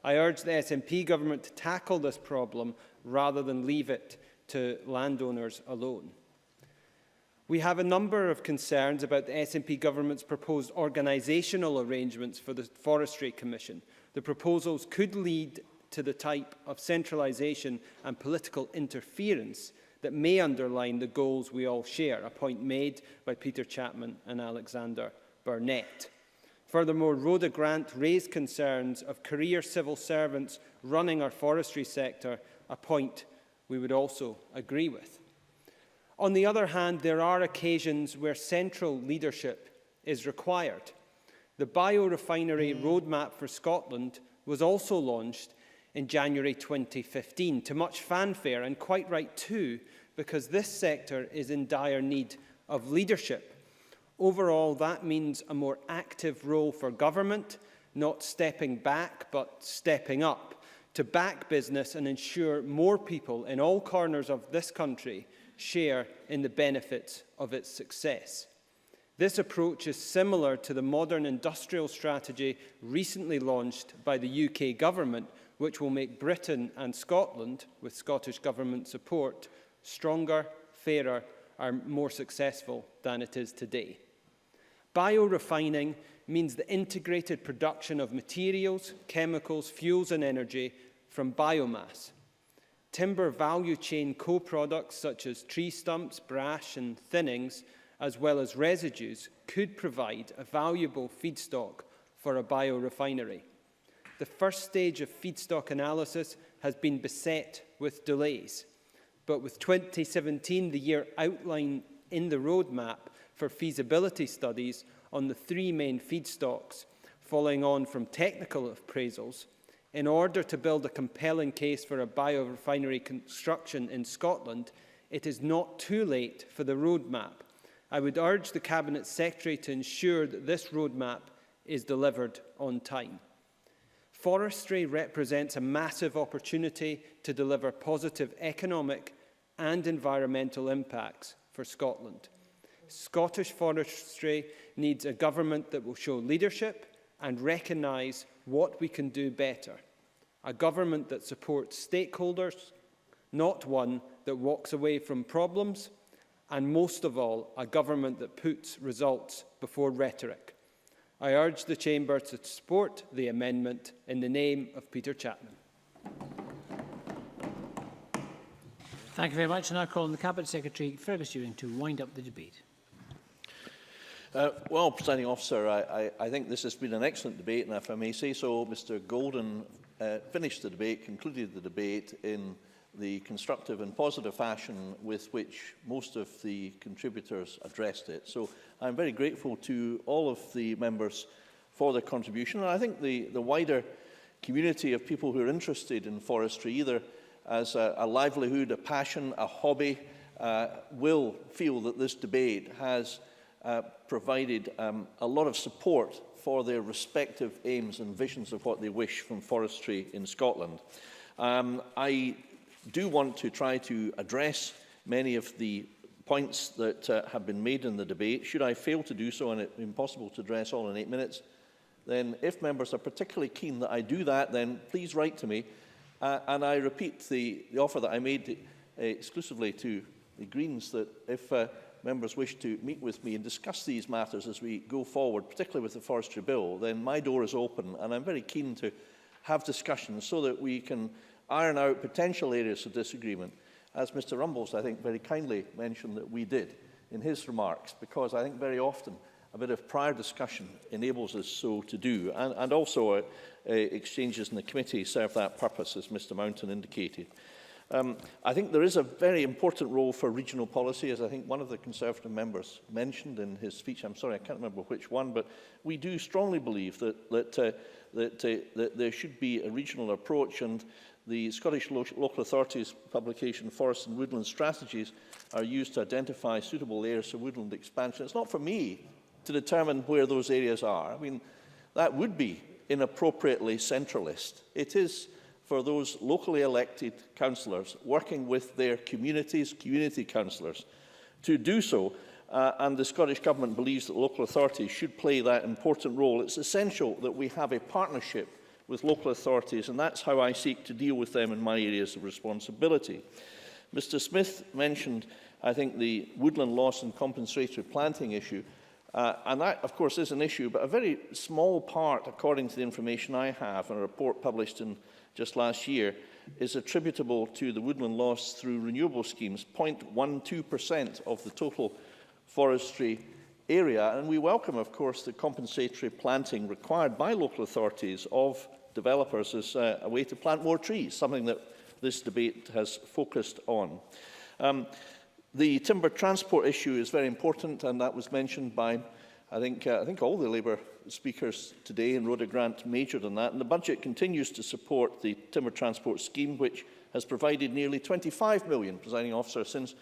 I urge the SNP government to tackle this problem rather than leave it to landowners alone. We have a number of concerns about the SNP government's proposed organisational arrangements for the Forestry Commission. The proposals could lead to the type of centralisation and political interference that may underline the goals we all share, a point made by Peter Chapman and Alexander Burnett. Furthermore, Rhoda Grant raised concerns of career civil servants running our forestry sector, a point we would also agree with. On the other hand, there are occasions where central leadership is required. The biorefinery roadmap for Scotland was also launched in January 2015, to much fanfare, and quite right too, because this sector is in dire need of leadership. Overall, that means a more active role for government, not stepping back but stepping up, to back business and ensure more people in all corners of this country share in the benefits of its success. This approach is similar to the modern industrial strategy recently launched by the UK government, which will make Britain and Scotland, with Scottish government support, stronger, fairer, and more successful than it is today. Biorefining means the integrated production of materials, chemicals, fuels and energy from biomass. Timber value chain co-products such as tree stumps, brash and thinnings, as well as residues, could provide a valuable feedstock for a biorefinery. The first stage of feedstock analysis has been beset with delays, but with 2017 the year outlined in the roadmap for feasibility studies on the three main feedstocks, following on from technical appraisals, in order to build a compelling case for a biorefinery construction in Scotland, it is not too late for the roadmap. I would urge the Cabinet Secretary to ensure that this roadmap is delivered on time. Forestry represents a massive opportunity to deliver positive economic and environmental impacts for Scotland. Scottish forestry needs a government that will show leadership and recognise what we can do better. A government that supports stakeholders, not one that walks away from problems, and most of all, a government that puts results before rhetoric. I urge the Chamber to support the amendment in the name of Peter Chapman. Thank you very much. And I call on the Cabinet Secretary, Fergus Ewing, to wind up the debate. Well, Presiding Officer, I think this has been an excellent debate, and if I may say so, Mr Golden finished the debate, concluded the debate in the constructive and positive fashion with which most of the contributors addressed it. So I'm very grateful to all of the members for their contribution. And I think the wider community of people who are interested in forestry, either as a livelihood, a passion, a hobby, will feel that this debate has provided a lot of support for their respective aims and visions of what they wish from forestry in Scotland. I do want to try to address many of the points that have been made in the debate. Should I fail to do so and it's impossible to address all in 8 minutes, then if members are particularly keen that I do that, then please write to me. And I repeat the offer that I made exclusively to the Greens, that if members wish to meet with me and discuss these matters as we go forward, particularly with the Forestry Bill, then my door is open, and I'm very keen to have discussions so that we can iron out potential areas of disagreement, as Mr Rumbles, I think, very kindly mentioned that we did in his remarks, because I think very often a bit of prior discussion enables us so to do, and also exchanges in the committee serve that purpose, as Mr Mountain indicated. I think there is a very important role for regional policy, as I think one of the Conservative members mentioned in his speech. I'm sorry, I can't remember which one, but we do strongly believe that there should be a regional approach, and the Scottish Local Authorities publication Forest and Woodland Strategies are used to identify suitable areas of woodland expansion. It's not for me to determine where those areas are. I mean, that would be inappropriately centralist. It is for those locally elected councillors working with their communities, community councillors, to do so. And the Scottish Government believes that local authorities should play that important role. It's essential that we have a partnership with local authorities, and that's how I seek to deal with them in my areas of responsibility. Mr Smith mentioned, I think, the woodland loss and compensatory planting issue, and that, of course, is an issue, but a very small part, according to the information I have, in a report published in just last year, is attributable to the woodland loss through renewable schemes, 0.12% of the total forestry area. And we welcome, of course, the compensatory planting required by local authorities of developers as a way to plant more trees, something that this debate has focused on. The timber transport issue is very important, and that was mentioned by, I think all the Labour speakers today, and Rhoda Grant majored on that. And the budget continues to support the timber transport scheme, which has provided nearly 25 million, Presiding Officer, since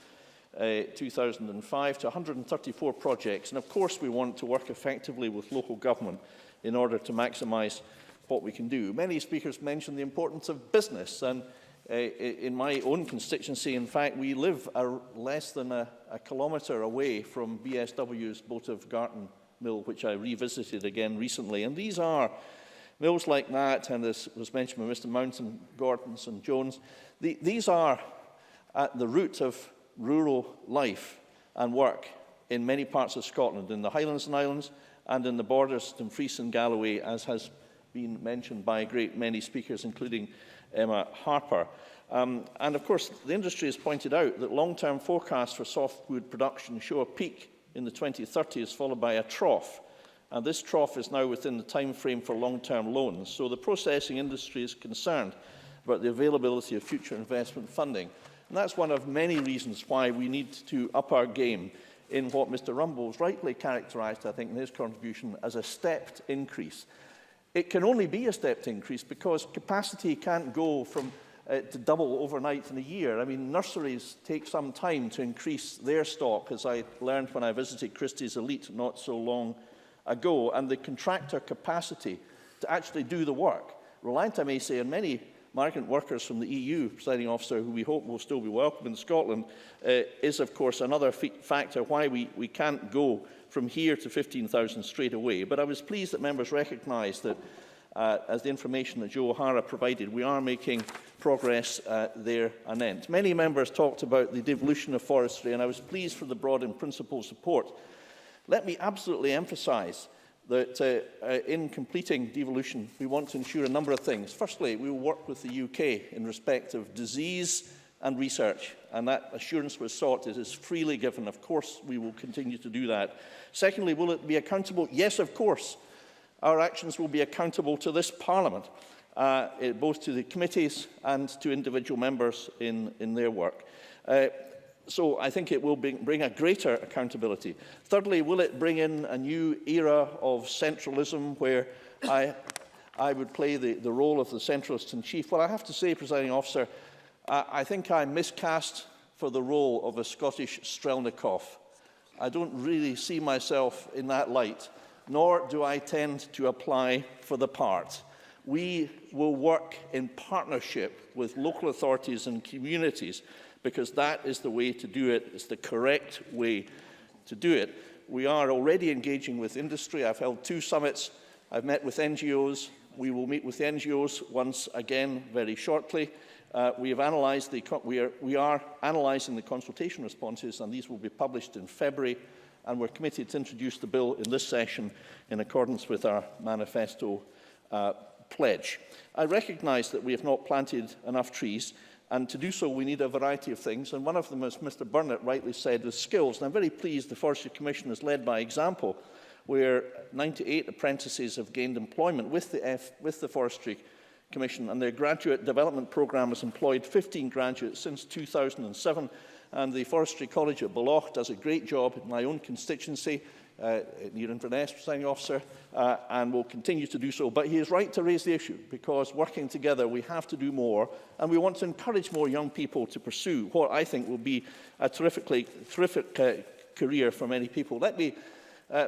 2005 to 134 projects. And of course we want to work effectively with local government in order to maximise what we can do. Many speakers mentioned the importance of business, and in my own constituency, in fact, we live less than a kilometre away from BSW's Boative Garton mill, which I revisited again recently. And these are mills like that, and as was mentioned by Mr Mountain, Gordons and Jones, these are at the root of rural life and work in many parts of Scotland, in the Highlands and Islands and in the borders, Dumfries and Galloway, as has been mentioned by a great many speakers, including Emma Harper. And of course, the industry has pointed out that long-term forecasts for softwood production show a peak in the 2030s, followed by a trough. And this trough is now within the time frame for long-term loans. So the processing industry is concerned about the availability of future investment funding. And that's one of many reasons why we need to up our game in what Mr Rumbles rightly characterised, I think, in his contribution as a stepped increase. It can only be a stepped increase because capacity can't go from to double overnight in a year. I mean, nurseries take some time to increase their stock, as I learned when I visited Christie's Elite not so long ago, and the contractor capacity to actually do the work, reliant, I may say, on many migrant workers from the EU, presiding officer, who we hope will still be welcome in Scotland, is, of course, another factor why we can't go from here to 15,000 straight away. But I was pleased that members recognised that, as the information that Joe O'Hara provided, we are making progress there anent. Many members talked about the devolution of forestry, and I was pleased for the broad and principled support. Let me absolutely emphasise that in completing devolution, we want to ensure a number of things. Firstly, we will work with the UK in respect of disease and research, and that assurance was sought. It is freely given. Of course, we will continue to do that. Secondly, will it be accountable? Yes, of course. Our actions will be accountable to this Parliament, both to the committees and to individual members in their work. So I think it will bring a greater accountability. Thirdly, will it bring in a new era of centralism where I would play the role of the centralist in chief? Well, I have to say, presiding officer, I think I'm miscast for the role of a Scottish Strelnikov. I don't really see myself in that light, nor do I tend to apply for the part. We will work in partnership with local authorities and communities, because that is the way to do it. It's the correct way to do it. We are already engaging with industry. I've held 2 summits. I've met with NGOs. We will meet with the NGOs once again very shortly. We are analysing the consultation responses, and these will be published in February, and we're committed to introduce the bill in this session in accordance with our manifesto pledge. I recognise that we have not planted enough trees, and to do so we need a variety of things, and one of them, as Mr Burnett rightly said, is skills. And I'm very pleased the Forestry Commission has led by example, where 98 apprentices have gained employment with the Forestry Commission, and their graduate development programme has employed 15 graduates since 2007, and the Forestry College at Beloch does a great job in my own constituency, near Inverness, presiding officer, and will continue to do so. But he is right to raise the issue, because working together we have to do more, and we want to encourage more young people to pursue what I think will be a terrific career for many people. Let me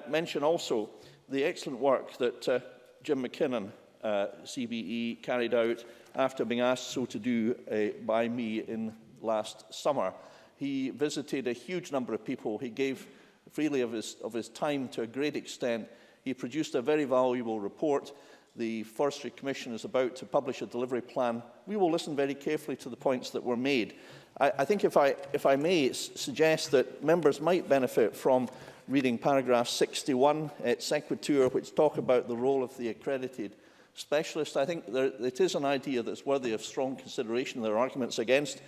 mention also the excellent work that Jim McKinnon, CBE, carried out after being asked so to do by me in last summer. He visited a huge number of people. He gave freely of his time to a great extent. He produced a very valuable report. The Forestry Commission is about to publish a delivery plan. We will listen very carefully to the points that were made. I think if I may suggest that members might benefit from reading paragraph 61 at Sequitur, which talk about the role of the accredited specialist. I think it is an idea that's worthy of strong consideration. There are arguments against,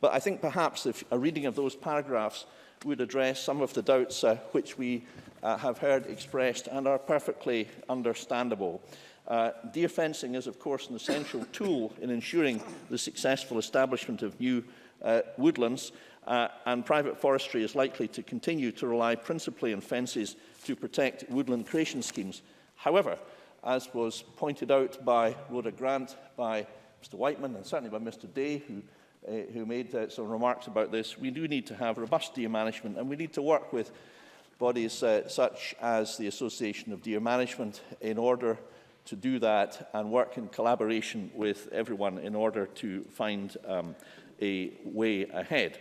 but I think perhaps if a reading of those paragraphs would address some of the doubts which we have heard expressed and are perfectly understandable. Deer fencing is, of course, an essential tool in ensuring the successful establishment of new woodlands, and private forestry is likely to continue to rely principally on fences to protect woodland creation schemes. However, as was pointed out by Rhoda Grant, by Mr Whiteman, and certainly by Mr Day, who made some remarks about this, we do need to have robust deer management, and we need to work with bodies such as the Association of Deer Management in order to do that, and work in collaboration with everyone in order to find a way ahead.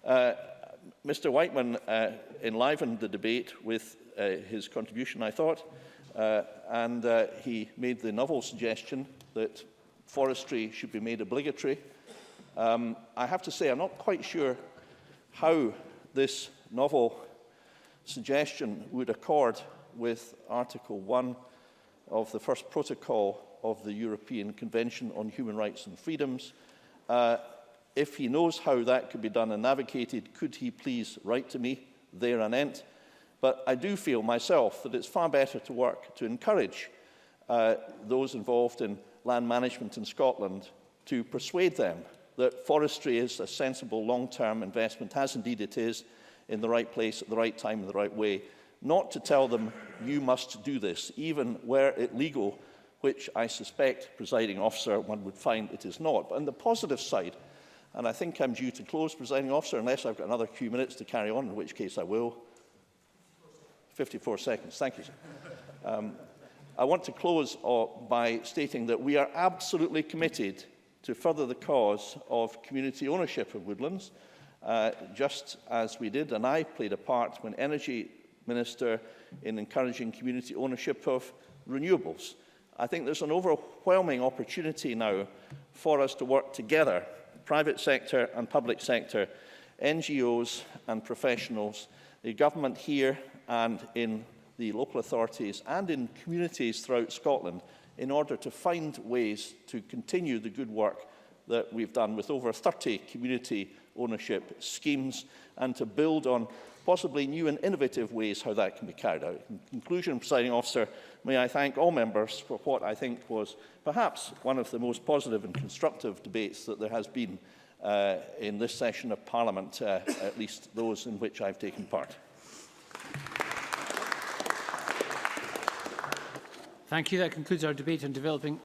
Mr Whiteman enlivened the debate with his contribution, I thought, and he made the novel suggestion that forestry should be made obligatory. I have to say I'm not quite sure how this novel suggestion would accord with Article 1 of the first protocol of the European Convention on Human Rights and Freedoms. If he knows how that could be done and navigated, could he please write to me there anent? But I do feel myself that it's far better to work to encourage those involved in land management in Scotland to persuade them that forestry is a sensible long-term investment, as indeed it is, in the right place at the right time in the right way, not to tell them, you must do this, even were it legal, which I suspect, presiding officer, one would find it is not. But on the positive side, and I think I'm due to close, presiding officer, unless I've got another few minutes to carry on, in which case I will. 54 seconds. Thank you, sir. I want to close by stating that we are absolutely committed to further the cause of community ownership of woodlands, just as we did, and I played a part when Energy Minister, in encouraging community ownership of renewables. I think there's an overwhelming opportunity now for us to work together, private sector and public sector, NGOs and professionals, the government here and in the local authorities and in communities throughout Scotland, in order to find ways to continue the good work that we've done with over 30 community ownership schemes, and to build on possibly new and innovative ways how that can be carried out. In conclusion, presiding officer, may I thank all members for what I think was perhaps one of the most positive and constructive debates that there has been in this session of Parliament, at least those in which I've taken part. Thank you. That concludes our debate on developing